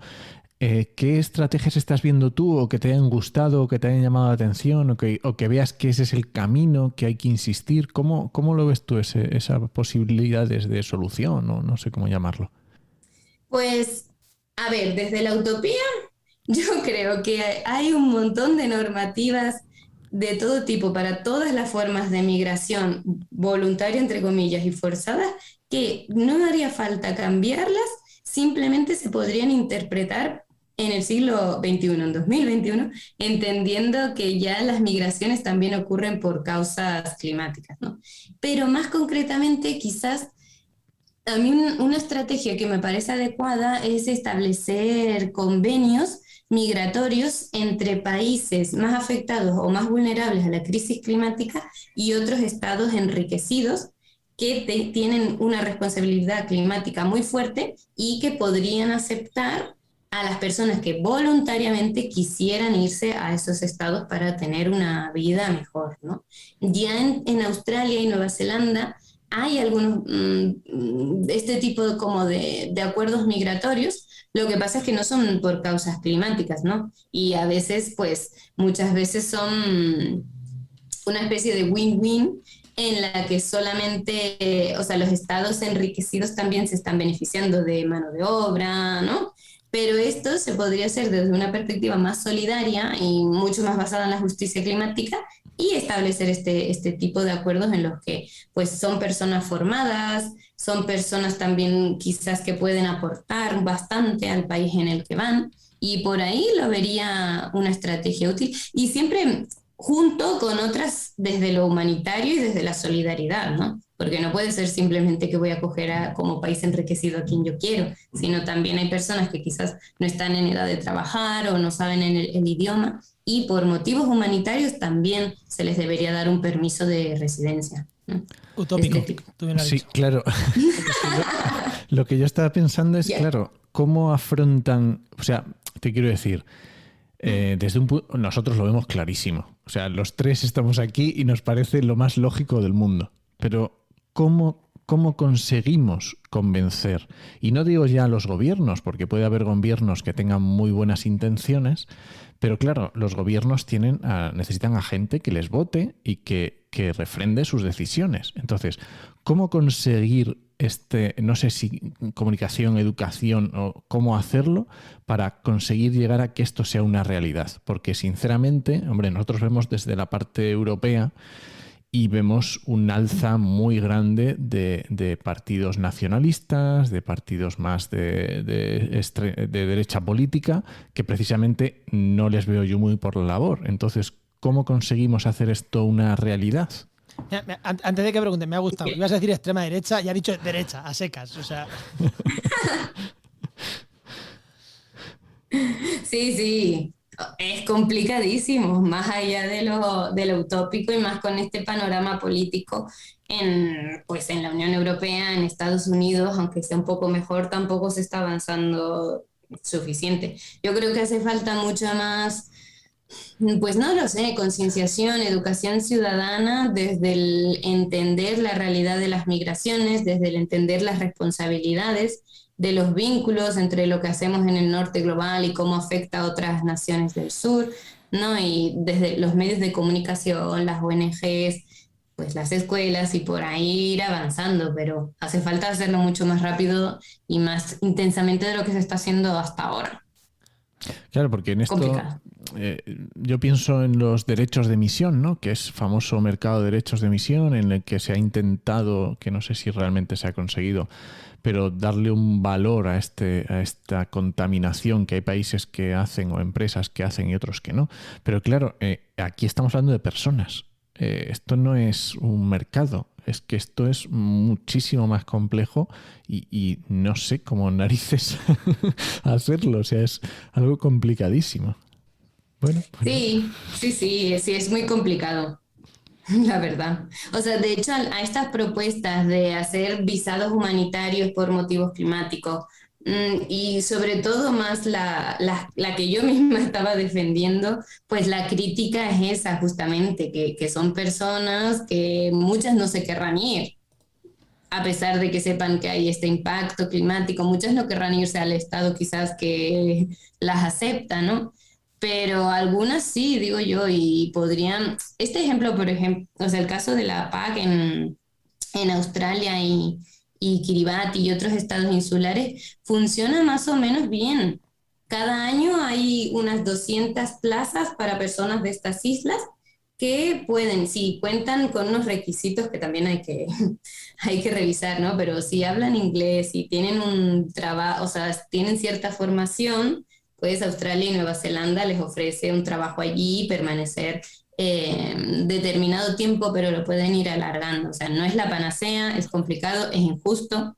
qué estrategias estás viendo tú o que te hayan gustado o que te hayan llamado la atención o que veas que ese es el camino, que hay que insistir? ¿Cómo lo ves tú esas posibilidades de solución o no sé cómo llamarlo? Pues, a ver, desde la utopía, yo creo que hay un montón de normativas de todo tipo para todas las formas de migración voluntaria, entre comillas, y forzada, que no haría falta cambiarlas, simplemente se podrían interpretar en el siglo XXI, en 2021, entendiendo que ya las migraciones también ocurren por causas climáticas, ¿no? Pero más concretamente, quizás a mí una estrategia que me parece adecuada es establecer convenios migratorios entre países más afectados o más vulnerables a la crisis climática y otros estados enriquecidos que tienen una responsabilidad climática muy fuerte y que podrían aceptar a las personas que voluntariamente quisieran irse a esos estados para tener una vida mejor, ¿no? Ya en Australia y Nueva Zelanda hay algunos este tipo de acuerdos migratorios. Lo que pasa es que no son por causas climáticas, ¿no? Y a veces, pues, muchas veces son una especie de win-win en la que solamente, o sea, los estados enriquecidos también se están beneficiando de mano de obra, ¿no? Pero esto se podría hacer desde una perspectiva más solidaria y mucho más basada en la justicia climática y establecer este tipo de acuerdos en los que pues son personas formadas, son personas también quizás que pueden aportar bastante al país en el que van y por ahí lo vería una estrategia útil y siempre junto con otras desde lo humanitario y desde la solidaridad, ¿no? porque no puede ser simplemente que voy a coger como país enriquecido a quien yo quiero, sino también hay personas que quizás no están en edad de trabajar o no saben el idioma, y por motivos humanitarios también se les debería dar un permiso de residencia, ¿no? Utópico, tú bien lo has Sí, dicho. claro. Lo que yo estaba pensando es, Ya. claro, cómo afrontan, o sea, te quiero decir, desde un punto, nosotros lo vemos clarísimo. O sea, los tres estamos aquí y nos parece lo más lógico del mundo. Pero ¿cómo conseguimos convencer? Y no digo ya a los gobiernos, porque puede haber gobiernos que tengan muy buenas intenciones, pero claro, los gobiernos necesitan a gente que les vote y que refrende sus decisiones. Entonces, ¿cómo conseguir no sé si comunicación, educación o cómo hacerlo para conseguir llegar a que esto sea una realidad? Porque sinceramente, hombre, nosotros vemos desde la parte europea y vemos un alza muy grande de partidos nacionalistas, de partidos más de derecha política, que precisamente no les veo yo muy por la labor. Entonces, ¿cómo conseguimos hacer esto una realidad? Mira, antes de que pregunte, me ha gustado. Ibas a decir extrema derecha y ha dicho derecha, a secas. O sea, Sí, sí, es complicadísimo, más allá de lo utópico y más con este panorama político pues en la Unión Europea, en Estados Unidos, aunque sea un poco mejor, tampoco se está avanzando suficiente. Yo creo que hace falta mucho más, pues no lo sé, concienciación, educación ciudadana desde el entender la realidad de las migraciones, desde el entender las responsabilidades de los vínculos entre lo que hacemos en el norte global y cómo afecta a otras naciones del sur, ¿no? Y desde los medios de comunicación, las ONGs, pues las escuelas y por ahí ir avanzando, pero hace falta hacerlo mucho más rápido y más intensamente de lo que se está haciendo hasta ahora. Claro, porque en esto Complicado. yo pienso en los derechos de emisión, ¿no? Que es famoso mercado de derechos de emisión en el que se ha intentado, que no sé si realmente se ha conseguido, pero darle un valor a esta contaminación que hay países que hacen o empresas que hacen y otros que no. Pero claro, aquí estamos hablando de personas. Esto no es un mercado, es que esto es muchísimo más complejo y no sé cómo narices hacerlo, o sea, es algo complicadísimo. Bueno, pues Sí, sí, es muy complicado, la verdad. O sea, de hecho, a estas propuestas de hacer visados humanitarios por motivos climáticos, y sobre todo más la que yo misma estaba defendiendo, pues la crítica es esa justamente, que son personas que muchas no se querrán ir, a pesar de que sepan que hay este impacto climático, muchas no querrán irse al estado quizás que las acepta, ¿no? Pero algunas sí, digo yo, y podrían, este ejemplo, por ejemplo, o sea, el caso de la PAC en Australia y Kiribati y otros estados insulares, funciona más o menos bien. Cada año hay unas 200 plazas para personas de estas islas que pueden, sí, cuentan con unos requisitos que también hay que revisar, ¿no? Pero si hablan inglés y tienen un trabajo, o sea, tienen cierta formación, pues Australia y Nueva Zelanda les ofrece un trabajo allí y permanecer determinado tiempo, pero lo pueden ir alargando. O sea, no es la panacea, es complicado, es injusto,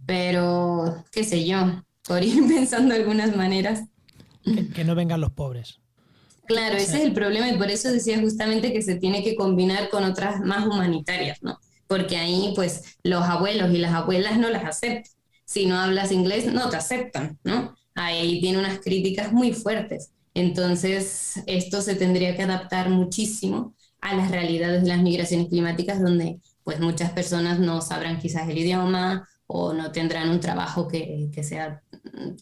pero qué sé yo, por ir pensando algunas maneras. que no vengan los pobres. Claro, ese es el problema y por eso decía justamente que se tiene que combinar con otras más humanitarias, ¿no? Porque ahí pues los abuelos y las abuelas no las aceptan. Si no hablas inglés, no te aceptan, ¿no? Ahí tiene unas críticas muy fuertes. Entonces, esto se tendría que adaptar muchísimo a las realidades de las migraciones climáticas donde pues muchas personas no sabrán quizás el idioma o no tendrán un trabajo que sea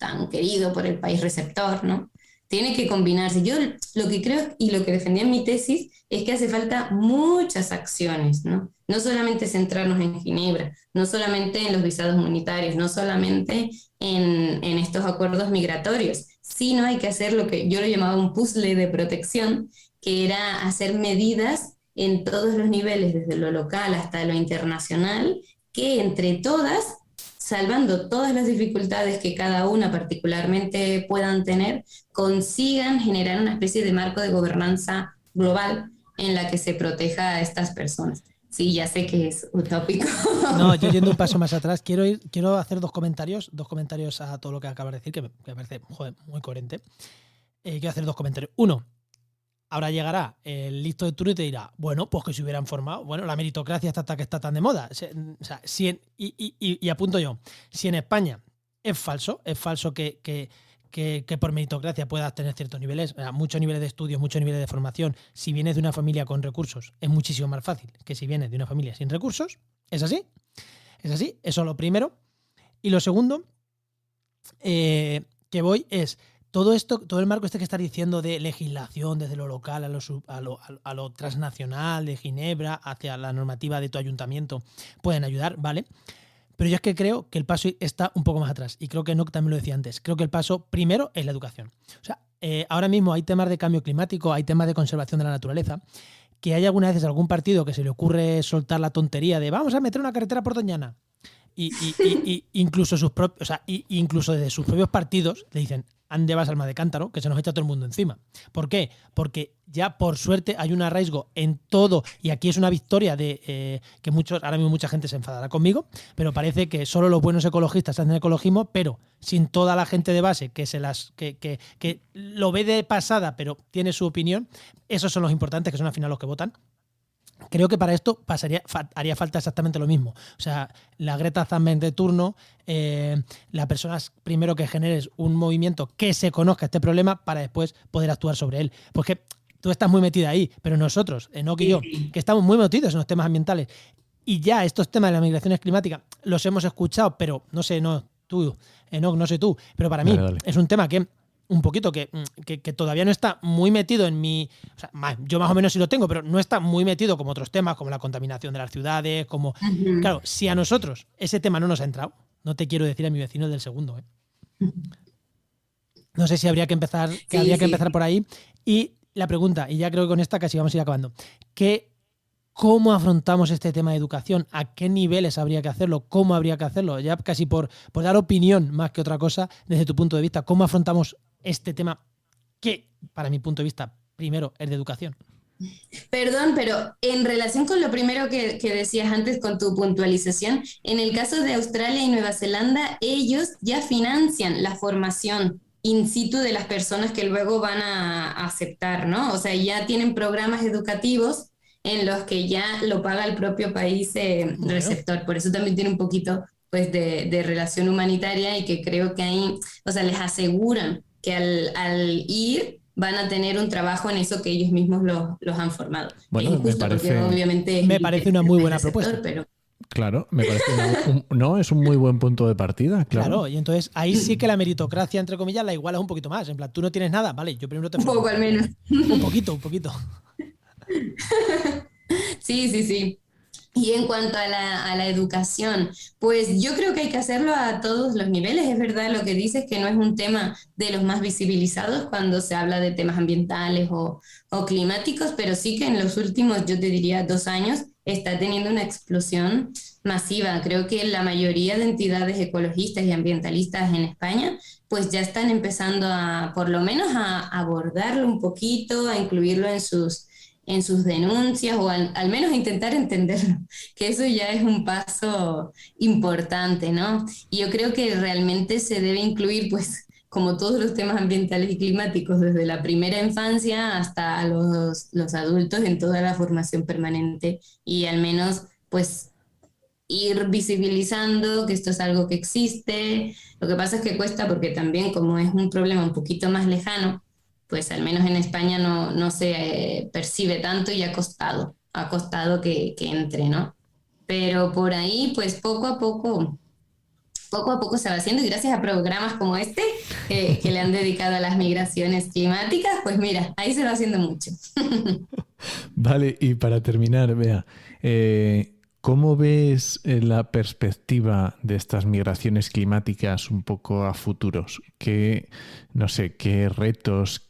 tan querido por el país receptor, ¿no? Tiene que combinarse. Yo lo que creo y lo que defendía en mi tesis es que hace falta muchas acciones, ¿no? No solamente centrarnos en Ginebra, no solamente en los visados humanitarios, no solamente en estos acuerdos migratorios, sino hay que hacer lo que yo lo llamaba un puzzle de protección, que era hacer medidas en todos los niveles, desde lo local hasta lo internacional, que entre todas, salvando todas las dificultades que cada una particularmente puedan tener, consigan generar una especie de marco de gobernanza global en la que se proteja a estas personas. Sí, ya sé que es utópico. No, yo yendo un paso más atrás, quiero hacer dos comentarios a todo lo que acabas de decir, que me parece, joder, muy coherente. Quiero hacer dos comentarios. Uno, ahora llegará el listo de turno y te dirá, bueno, pues que se hubieran formado. Bueno, la meritocracia que está tan de moda. O sea, y apunto yo, si en España es falso que por meritocracia puedas tener ciertos niveles, muchos niveles de estudios, muchos niveles de formación. Si vienes de una familia con recursos, es muchísimo más fácil que si vienes de una familia sin recursos. ¿Es así? Es así. Eso es lo primero. Y lo segundo, que voy es todo esto, todo el marco que estás diciendo de legislación desde lo local a lo transnacional, de Ginebra, hacia la normativa de tu ayuntamiento, pueden ayudar, ¿vale? Pero yo es que creo que el paso está un poco más atrás. Y creo que Enoch también lo decía antes. Creo que el paso primero es la educación. O sea, ahora mismo hay temas de cambio climático, hay temas de conservación de la naturaleza, que hay algunas veces algún partido que se le ocurre soltar la tontería de vamos a meter una carretera por Doñana. Y incluso incluso desde sus propios partidos le dicen ande vas alma de cántaro, que se nos echa todo el mundo encima. ¿Por qué? Porque ya por suerte hay un arraigo en todo, y aquí es una victoria de que ahora mismo mucha gente se enfadará conmigo, pero parece que solo los buenos ecologistas hacen ecologismo, pero sin toda la gente de base que lo ve de pasada, pero tiene su opinión. Esos son los importantes, que son al final los que votan. Creo que para esto haría falta exactamente lo mismo. O sea, la Greta Thunberg de turno, la persona primero que generes un movimiento que se conozca este problema para después poder actuar sobre él. Porque tú estás muy metida ahí, pero nosotros, Enoch y yo, que estamos muy metidos en los temas ambientales, y ya estos temas de las migraciones climáticas los hemos escuchado, pero no sé, tú, Enoch, no sé tú, pero para mí es un tema que un poquito que todavía no está muy metido en mi... O sea, yo más o menos sí lo tengo, pero no está muy metido como otros temas, como la contaminación de las ciudades, como... Uh-huh. Claro, si a nosotros ese tema no nos ha entrado, no te quiero decir a mi vecino del segundo, No sé si habría que empezar, empezar por ahí. Y la pregunta, y ya creo que con esta casi vamos a ir acabando, ¿cómo afrontamos este tema de educación? ¿A qué niveles habría que hacerlo? ¿Cómo habría que hacerlo? Ya casi por dar opinión más que otra cosa, desde tu punto de vista, ¿cómo afrontamos este tema que, para mi punto de vista, primero es de educación? Perdón, pero en relación con lo primero que decías antes con tu puntualización, en el caso de Australia y Nueva Zelanda, ellos ya financian la formación in situ de las personas que luego van a aceptar, ¿no? O sea, ya tienen programas educativos en los que ya lo paga el propio país receptor. Por eso también tiene un poquito pues, de relación humanitaria, y que creo que ahí, o sea, les aseguran que al ir van a tener un trabajo en eso que ellos mismos los han formado. Bueno, es injusto, porque obviamente me parece una muy buena propuesta. Pero... Claro, me parece es un muy buen punto de partida. Claro, y entonces ahí sí que la meritocracia, entre comillas, la igualas un poquito más. En plan, tú no tienes nada, vale, yo primero te formo. Un poco al menos. Un poquito. Sí. Y en cuanto a la educación, pues yo creo que hay que hacerlo a todos los niveles. Es verdad lo que dices, que no es un tema de los más visibilizados cuando se habla de temas ambientales o climáticos, pero sí que en los últimos, yo te diría, 2 años, está teniendo una explosión masiva. Creo que la mayoría de entidades ecologistas y ambientalistas en España pues ya están empezando por lo menos a abordarlo un poquito, a incluirlo en sus denuncias, o al menos intentar entenderlo, que eso ya es un paso importante, ¿no? Y yo creo que realmente se debe incluir, pues, como todos los temas ambientales y climáticos, desde la primera infancia hasta los adultos, en toda la formación permanente, y al menos, pues, ir visibilizando que esto es algo que existe. Lo que pasa es que cuesta, porque también, como es un problema un poquito más lejano, pues al menos en España no se percibe tanto, y ha costado que entre, ¿no? Pero por ahí, pues poco a poco se va haciendo, y gracias a programas como este, que le han dedicado a las migraciones climáticas, pues mira, ahí se va haciendo mucho. Vale, y para terminar, Bea, ¿cómo ves la perspectiva de estas migraciones climáticas un poco a futuros? ¿Qué retos,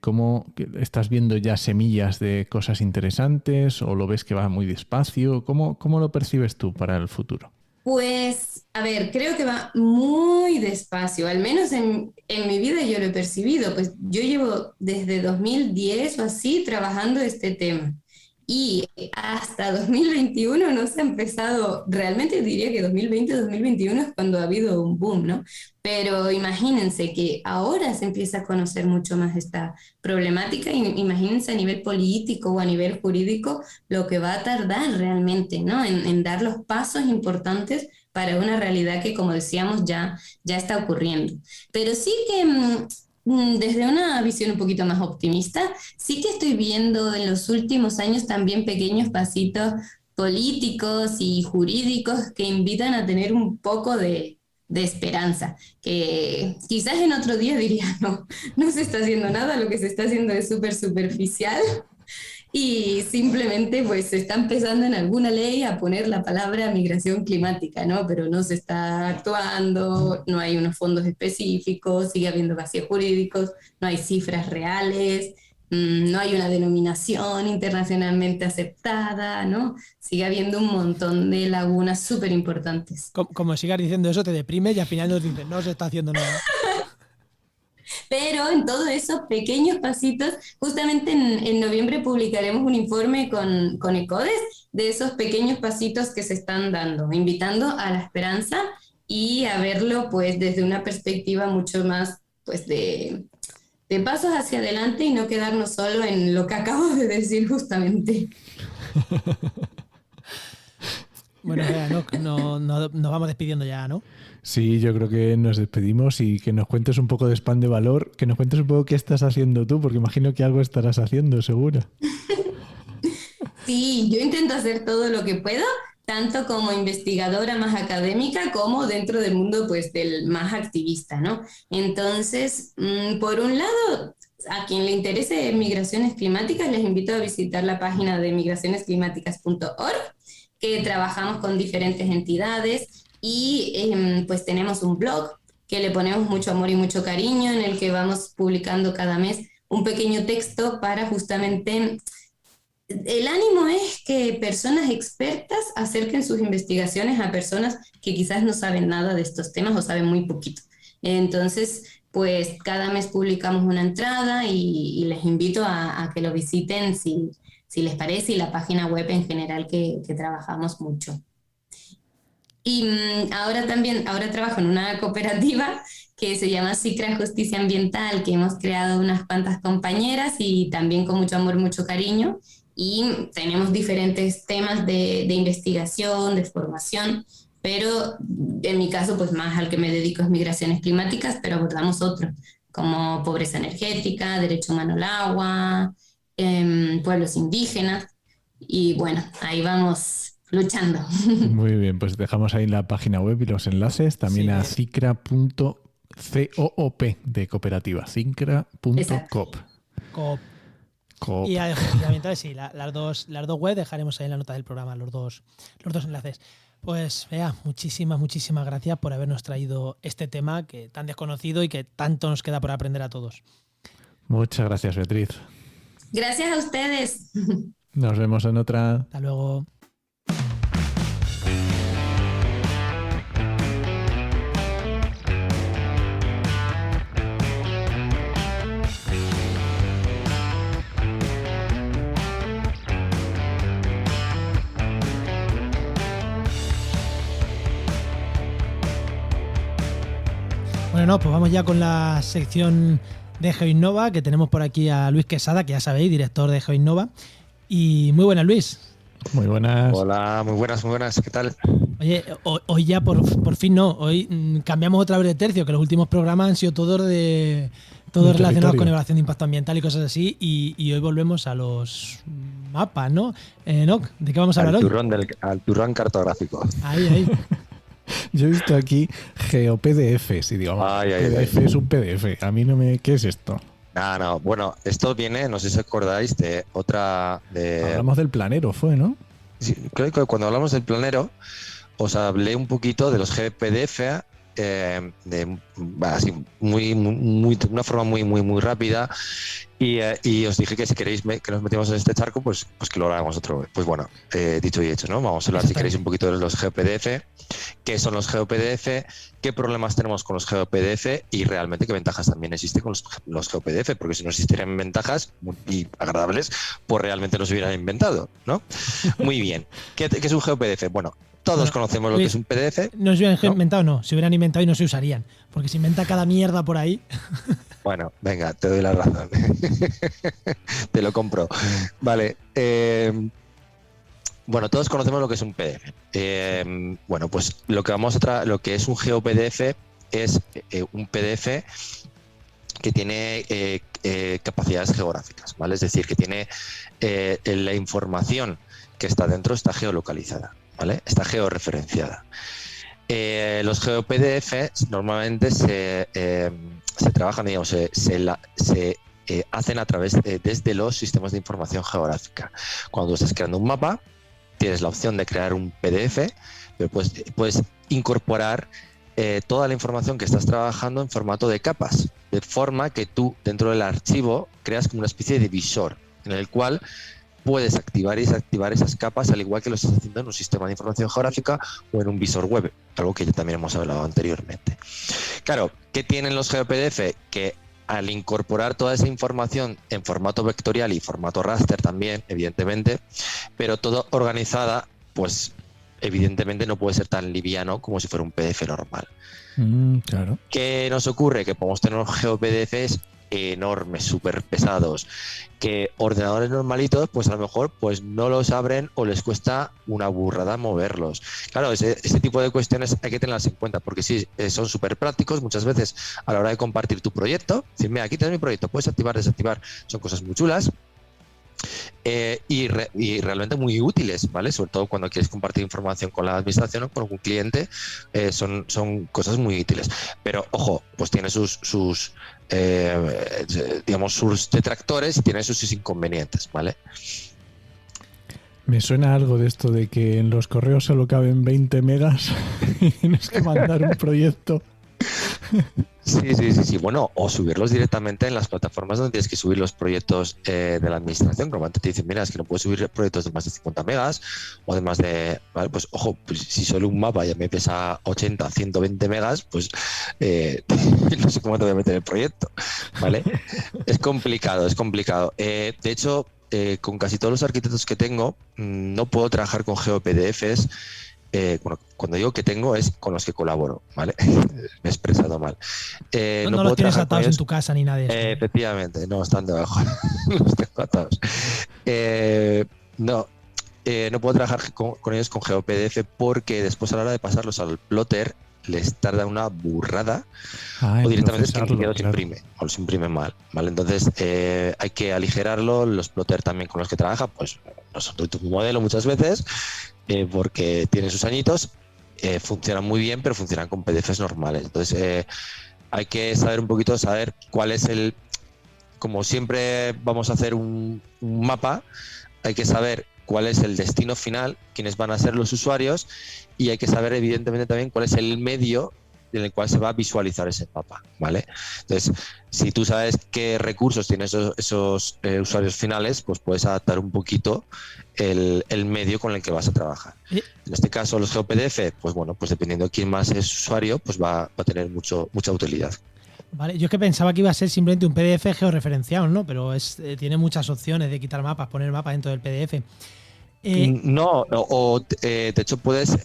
cómo estás viendo ya semillas de cosas interesantes, o lo ves que va muy despacio? ¿Cómo lo percibes tú para el futuro? Pues, a ver, creo que va muy despacio, al menos en mi vida yo lo he percibido. Pues yo llevo desde 2010 o así trabajando este tema. y hasta 2021 no se ha empezado, realmente diría que 2020-2021 es cuando ha habido un boom, ¿no? Pero imagínense que ahora se empieza a conocer mucho más esta problemática, y imagínense a nivel político o a nivel jurídico lo que va a tardar realmente, ¿no? En dar los pasos importantes para una realidad que, como decíamos, ya está ocurriendo. Pero sí que desde una visión un poquito más optimista, sí que estoy viendo en los últimos años también pequeños pasitos políticos y jurídicos que invitan a tener un poco de esperanza, que quizás en otro día diría, no, no se está haciendo nada, lo que se está haciendo es súper superficial, y simplemente pues se está empezando en alguna ley a poner la palabra migración climática, ¿no? Pero no se está actuando, no hay unos fondos específicos, sigue habiendo vacíos jurídicos, no hay cifras reales, no hay una denominación internacionalmente aceptada, ¿no? Sigue habiendo un montón de lagunas súper importantes. Como sigas diciendo eso, te deprime y al final nos dicen, no se está haciendo nada. Pero en todos esos pequeños pasitos, justamente en noviembre publicaremos un informe con ECODES de esos pequeños pasitos que se están dando, invitando a la esperanza y a verlo pues desde una perspectiva mucho más pues de pasos hacia adelante y no quedarnos solo en lo que acabo de decir justamente. Bueno, ya, no, nos vamos despidiendo ya, ¿no? Sí, yo creo que nos despedimos y que nos cuentes un poco de Spam de Valor, que nos cuentes un poco qué estás haciendo tú, porque imagino que algo estarás haciendo, seguro. Sí, yo intento hacer todo lo que puedo, tanto como investigadora más académica como dentro del mundo pues del más activista, ¿no? Entonces, por un lado, a quien le interese migraciones climáticas, les invito a visitar la página de migracionesclimáticas.org, que trabajamos con diferentes entidades y pues tenemos un blog que le ponemos mucho amor y mucho cariño, en el que vamos publicando cada mes un pequeño texto para justamente... El ánimo es que personas expertas acerquen sus investigaciones a personas que quizás no saben nada de estos temas o saben muy poquito. Entonces, pues cada mes publicamos una entrada y les invito a que lo visiten si les parece, y la página web en general que trabajamos mucho. Y ahora trabajo en una cooperativa que se llama Cicra Justicia Ambiental, que hemos creado unas cuantas compañeras y también con mucho amor, mucho cariño. Y tenemos diferentes temas de investigación, de formación, pero en mi caso, pues más al que me dedico es migraciones climáticas, pero abordamos otros, como pobreza energética, derecho humano al agua, pueblos indígenas, y bueno, ahí vamos luchando. Muy bien, pues dejamos ahí la página web y los enlaces también a cicra.coop de cooperativa, cicra.coop. Y ambientales, sí, las dos webs dejaremos ahí en la nota del programa, los dos enlaces. Pues Bea, muchísimas gracias por habernos traído este tema que tan desconocido y que tanto nos queda por aprender a todos. Muchas gracias, Beatriz. Gracias a ustedes. Nos vemos en otra. Hasta luego. Bueno, pues vamos ya con la sección de GeoInnova, que tenemos por aquí a Luis Quesada, que ya sabéis, director de GeoInnova. Y muy buenas, Luis. Muy buenas. Hola, muy buenas, ¿qué tal? Oye, hoy ya por fin no, hoy cambiamos otra vez de tercio, que los últimos programas han sido todos relacionados con evaluación de impacto ambiental y cosas así, y hoy volvemos a los mapas, ¿no? Enoch, ¿de qué vamos a hablar hoy? Al turrón cartográfico. Ahí. Yo he visto aquí GeoPDFs y digo, PDF es un PDF. A mí no me... ¿Qué es esto? No. Bueno, esto viene, no sé si os acordáis, de otra... Hablamos del planero, fue, ¿no? Sí, creo que cuando hablamos del planero os hablé un poquito de los GPDF así de una forma muy rápida. Y os dije que si queréis que nos metamos en este charco, pues que lo hagamos otra vez. Pues bueno, dicho y hecho, ¿no? Vamos a hablar, si queréis, un poquito de los GeoPDF, qué son los GeoPDF, qué problemas tenemos con los GeoPDF y realmente qué ventajas también existen con los GeoPDF, porque si no existieran ventajas y agradables, pues realmente los hubieran inventado, ¿no? Muy bien. ¿Qué es un GeoPDF? Bueno, todos conocemos lo que es un PDF. No se hubieran inventado, no. Se hubieran inventado y no se usarían. Porque se inventa cada mierda por ahí. Bueno, venga, te doy la razón. Te lo compro. Vale. Bueno, todos conocemos lo que es un PDF. Bueno, pues lo que es un GeoPDF es un PDF que tiene capacidades geográficas, ¿vale? Es decir, que tiene la información que está dentro está geolocalizada, ¿vale? Está georreferenciada. Los GeoPDF normalmente se trabajan, digamos, se hacen a través desde los sistemas de información geográfica. Cuando tú estás creando un mapa, tienes la opción de crear un PDF, pero puedes incorporar toda la información que estás trabajando en formato de capas, de forma que tú dentro del archivo creas como una especie de visor en el cual puedes activar y desactivar esas capas, al igual que lo estás haciendo en un sistema de información geográfica o en un visor web, algo que ya también hemos hablado anteriormente. Claro, ¿qué tienen los GeoPDF? Que al incorporar toda esa información en formato vectorial y formato raster también, evidentemente, pero todo organizada, pues evidentemente no puede ser tan liviano como si fuera un PDF normal. Claro. ¿Qué nos ocurre? Que podemos tener unos GeoPDFs enormes, súper pesados, que ordenadores normalitos, pues a lo mejor pues no los abren o les cuesta una burrada moverlos. Claro, ese tipo de cuestiones hay que tenerlas en cuenta, porque sí, son súper prácticos muchas veces a la hora de compartir tu proyecto. Decir, mira, aquí tienes mi proyecto, puedes activar, desactivar, son cosas muy chulas. Y realmente muy útiles, ¿vale? Sobre todo cuando quieres compartir información con la administración o con algún cliente, son cosas muy útiles. Pero, ojo, pues tiene sus detractores y tiene sus inconvenientes, ¿vale? Me suena algo de esto de que en los correos solo caben 20 megas y tienes que mandar un proyecto. Sí. Bueno, o subirlos directamente en las plataformas donde tienes que subir los proyectos de la administración. Normalmente te dicen, mira, es que no puedes subir proyectos de más de 50 megas o de más de... Vale, pues ojo, pues, si solo un mapa ya me pesa 80, 120 megas, pues no sé cómo te voy a meter el proyecto, ¿vale? Es complicado. De hecho, con casi todos los arquitectos que tengo, no puedo trabajar con GeoPDFs. Bueno, cuando digo que tengo es con los que colaboro, ¿vale? Me he expresado mal. No los tienes atados en tu casa ni nada de eso. Efectivamente, no, están debajo. Los tengo atados. No puedo trabajar con ellos con GeoPDF porque después a la hora de pasarlos al plotter les tarda una burrada o directamente es que ni los imprime o los imprime mal, ¿vale? Entonces hay que aligerarlo. Los plotter también con los que trabaja, pues no son tu modelo muchas veces, porque tienen sus añitos, funcionan muy bien, pero funcionan con PDFs normales. Entonces hay que saber un poquito, cuál es como siempre vamos a hacer un mapa, hay que saber cuál es el destino final, quiénes van a ser los usuarios, y hay que saber evidentemente también cuál es el medio en el cual se va a visualizar ese mapa, ¿vale? Entonces, si tú sabes qué recursos tienen esos usuarios finales, pues puedes adaptar un poquito el medio con el que vas a trabajar. En este caso, los GeoPDF, pues bueno, pues dependiendo de quién más es usuario, pues va a tener mucha utilidad. Vale, yo es que pensaba que iba a ser simplemente un PDF georreferenciado, ¿no? Pero tiene muchas opciones de quitar mapas, poner mapas dentro del PDF. De hecho puedes,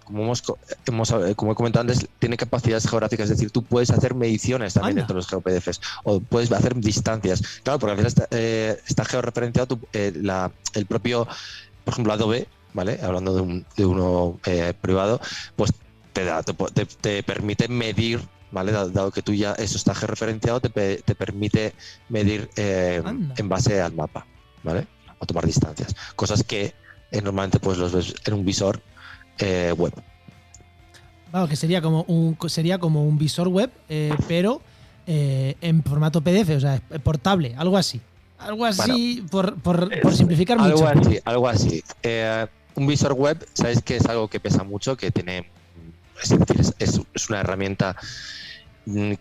como he comentado antes, tiene capacidades geográficas, es decir, tú puedes hacer mediciones también dentro de los GeoPDFs, o puedes hacer distancias. Claro, porque al final está georreferenciado el propio, por ejemplo, Adobe, ¿vale? Hablando de uno privado, pues te permite medir, ¿vale? Dado que tú ya eso está georreferenciado, te permite medir en base al mapa, ¿vale? A tomar distancias, cosas que normalmente pues los ves en un visor web. Claro, que sería como un visor web, pero en formato PDF, o sea, portable, algo así. Algo así, bueno, por simplificar mucho. Algo así. Un visor web, sabéis que es algo que pesa mucho, que tiene Es decir, es una herramienta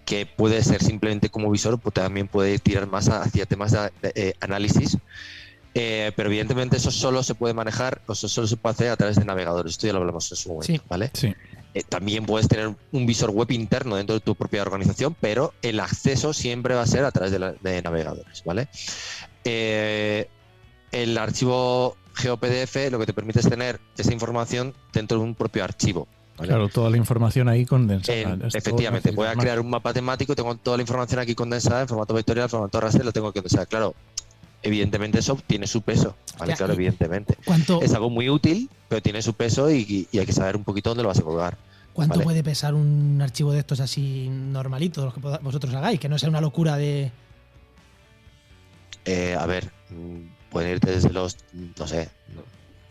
que puede ser simplemente como visor, pues también puede tirar más hacia temas de análisis, pero evidentemente eso solo se puede manejar, o eso solo se puede hacer a través de navegadores. Esto ya lo hablamos en su momento, Sí. ¿vale? Sí. También puedes tener un visor web interno dentro de tu propia organización, pero el acceso siempre va a ser a través de navegadores, ¿vale? El archivo GeoPDF lo que te permite es tener esa información dentro de un propio archivo, ¿vale? Claro, toda la información ahí condensada. Efectivamente, voy a crear un mapa temático, tengo toda la información aquí condensada en formato vectorial, en formato raster, lo tengo que condensar. Claro, evidentemente eso tiene su peso, ¿vale? Ya, Claro, evidentemente. ¿Cuánto, Es algo muy útil, pero tiene su peso y hay que saber un poquito dónde lo vas a colgar. ¿Cuánto Vale. puede pesar un archivo de estos así normalito, los que vosotros hagáis? Que no sea una locura de... A ver, pueden ir desde los, no sé,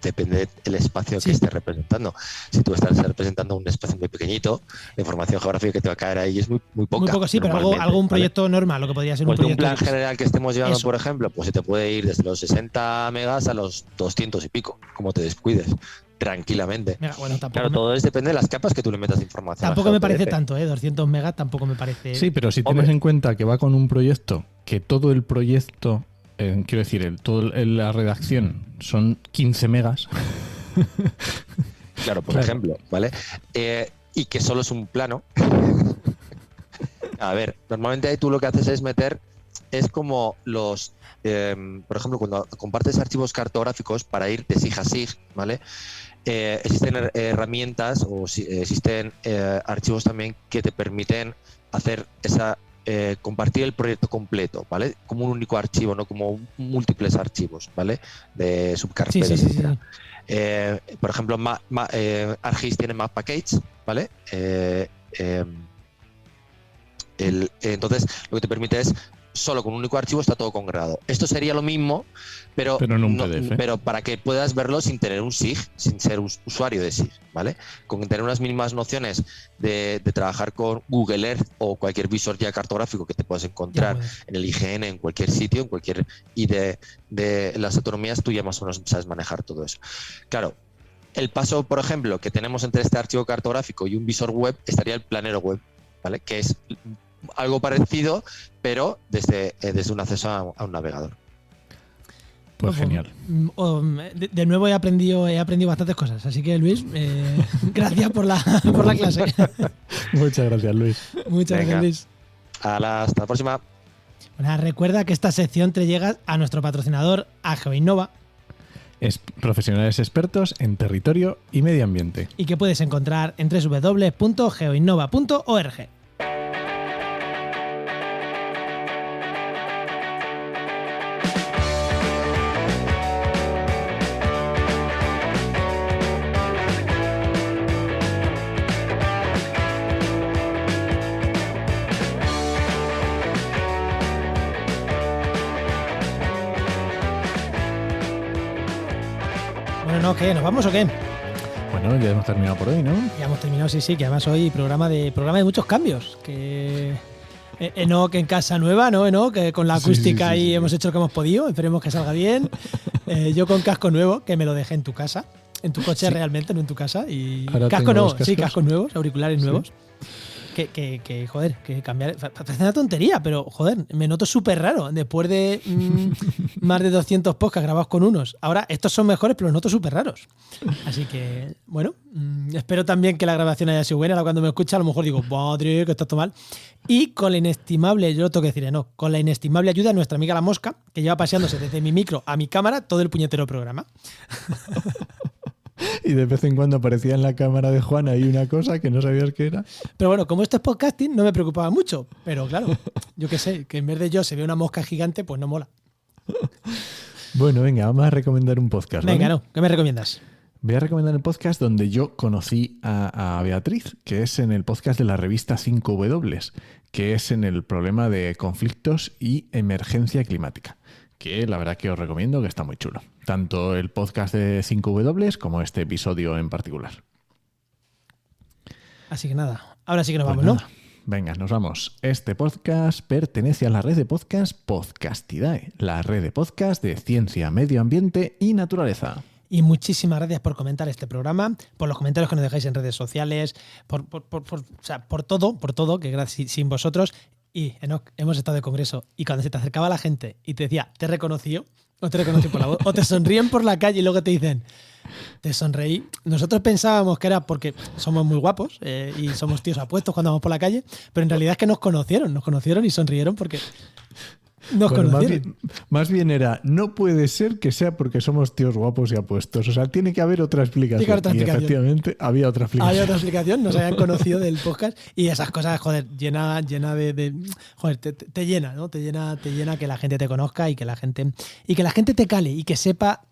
depende del espacio Sí. que estés representando. Si tú estás representando un espacio muy pequeñito, la información geográfica que te va a caer ahí es muy poca. Muy poco, sí, pero normalmente, algo un ¿vale? proyecto normal, lo que podría ser Pues un de un proyecto... plan general que estemos llevando, Eso. por ejemplo, pues se te puede ir desde los 60 megas a los 200 y pico, como te descuides, tranquilamente. Mira, bueno, tampoco, Claro, todo depende de las capas que tú le metas de información. tampoco al me parece GeoPDF. tanto, 200 megas tampoco me parece... Sí, pero si Hombre. tienes en cuenta que va con un proyecto, que todo el proyecto, quiero decir, la redacción son 15 megas. Claro, por Claro. ejemplo, ¿vale? Y que solo es un plano. A ver, normalmente ahí tú lo que haces es meter, es como los, por ejemplo, cuando compartes archivos cartográficos para ir de SIG a SIG, ¿vale? Existen herramientas o existen archivos también que te permiten hacer compartir el proyecto completo, ¿vale? Como un único archivo, no como múltiples archivos, ¿vale? De subcarpetas, Sí, sí, sí, sí. etcétera. Por ejemplo, ArcGIS tiene Map Package, ¿vale? Entonces, lo que te permite es, solo con un único archivo está todo congregado. Esto sería lo mismo, pero en un PDF. pero para que puedas verlo sin tener un SIG, sin ser usuario de SIG, ¿vale? Con tener unas mínimas nociones de trabajar con Google Earth o cualquier visor ya cartográfico que te puedas encontrar Ya, en el IGN, en cualquier sitio, y de las autonomías, tú ya más o menos sabes manejar todo eso. Claro, el paso, por ejemplo, que tenemos entre este archivo cartográfico y un visor web estaría el planero web, ¿vale? Que es algo parecido, pero desde un acceso a un navegador. Pues genial. De nuevo he aprendido bastantes cosas, así que Luis, gracias por la clase. Muchas gracias, Luis. Muchas Venga. gracias, Luis. Hasta la próxima. Bueno, recuerda que esta sección te llega a nuestro patrocinador, a GeoInnova, Profesionales expertos en territorio y medio ambiente. y que puedes encontrar en www.geoinnova.org. Bueno, no, ¿qué? ¿Nos vamos o qué? Bueno, ya hemos terminado por hoy, ¿no? Ya hemos terminado, sí, que además hoy programa de muchos cambios. Que Enoch en casa nueva, ¿no? Enoch, que con la Sí, acústica sí, sí, ahí sí. hemos hecho lo que hemos podido, esperemos que salga bien. Yo con casco nuevo, que me lo dejé en tu casa, en tu coche Sí. realmente, no en tu casa. Y Ahora casco tengo no, los sí, cascos. cascos nuevos, auriculares Sí. nuevos. Que joder, que cambiar. Parece una tontería, pero joder, me noto súper raro. Después de más de 200 podcasts grabados con unos. Ahora, estos son mejores, pero los noto súper raros. Así que, bueno, espero también que la grabación haya sido buena. Ahora, cuando me escucha, a lo mejor digo, madre, que está todo mal. Y con la inestimable, yo lo tengo que decir, no, con la inestimable ayuda de nuestra amiga la Mosca, que lleva paseándose desde mi micro a mi cámara todo el puñetero programa. Y de vez en cuando aparecía en la cámara de Juan ahí una cosa que no sabías qué era. Pero bueno, como esto es podcasting, no me preocupaba mucho. Pero claro, yo qué sé, que en vez de yo se ve una mosca gigante, pues no mola. Bueno, venga, vamos a recomendar un podcast. ¿vale? Venga, no, ¿qué me recomiendas? Voy a recomendar el podcast donde yo conocí a Beatriz, que es en el podcast de la revista 5W, que es en el problema de conflictos y emergencia climática, que la verdad que os recomiendo, que está muy chulo. Tanto el podcast de 5W como este episodio en particular. Así que nada, ahora sí que nos Pues vamos, nada, venga, nos vamos. Este podcast pertenece a la red de podcast Podcastidae, la red de podcast de ciencia, medio ambiente y naturaleza. Y muchísimas gracias por comentar este programa, por los comentarios que nos dejáis en redes sociales, por todo, que gracias sin vosotros. Y Enoch, hemos estado de congreso y cuando se te acercaba la gente y te decía, ¿te reconoció? O te reconocí por la voz, o te sonríen por la calle y luego te dicen, te sonreí. Nosotros pensábamos que era porque somos muy guapos y somos tíos apuestos cuando vamos por la calle, pero en realidad es que nos conocieron y sonrieron porque nos conocieron. Más bien era, no puede ser que sea porque somos tíos guapos y apuestos. O sea, tiene que haber otra explicación. Y efectivamente había otra explicación. Había otra explicación, nos habían conocido del podcast y esas cosas, joder, llena de joder, te llena, ¿no? Te llena que la gente te conozca y que la gente te cale y que sepa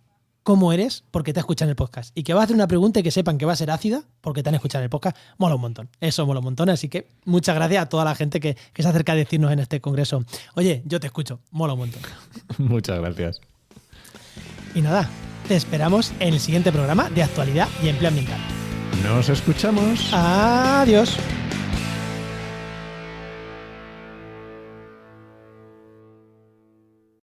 cómo eres porque te escuchan el podcast. Y que vas a hacer una pregunta y que sepan que va a ser ácida porque te han escuchado en el podcast. Mola un montón. Eso mola un montón. Así que muchas gracias a toda la gente que se acerca a decirnos en este congreso, oye, yo te escucho. Mola un montón. Muchas gracias. Y nada, te esperamos en el siguiente programa de actualidad y empleo ambiental. Nos escuchamos. Adiós.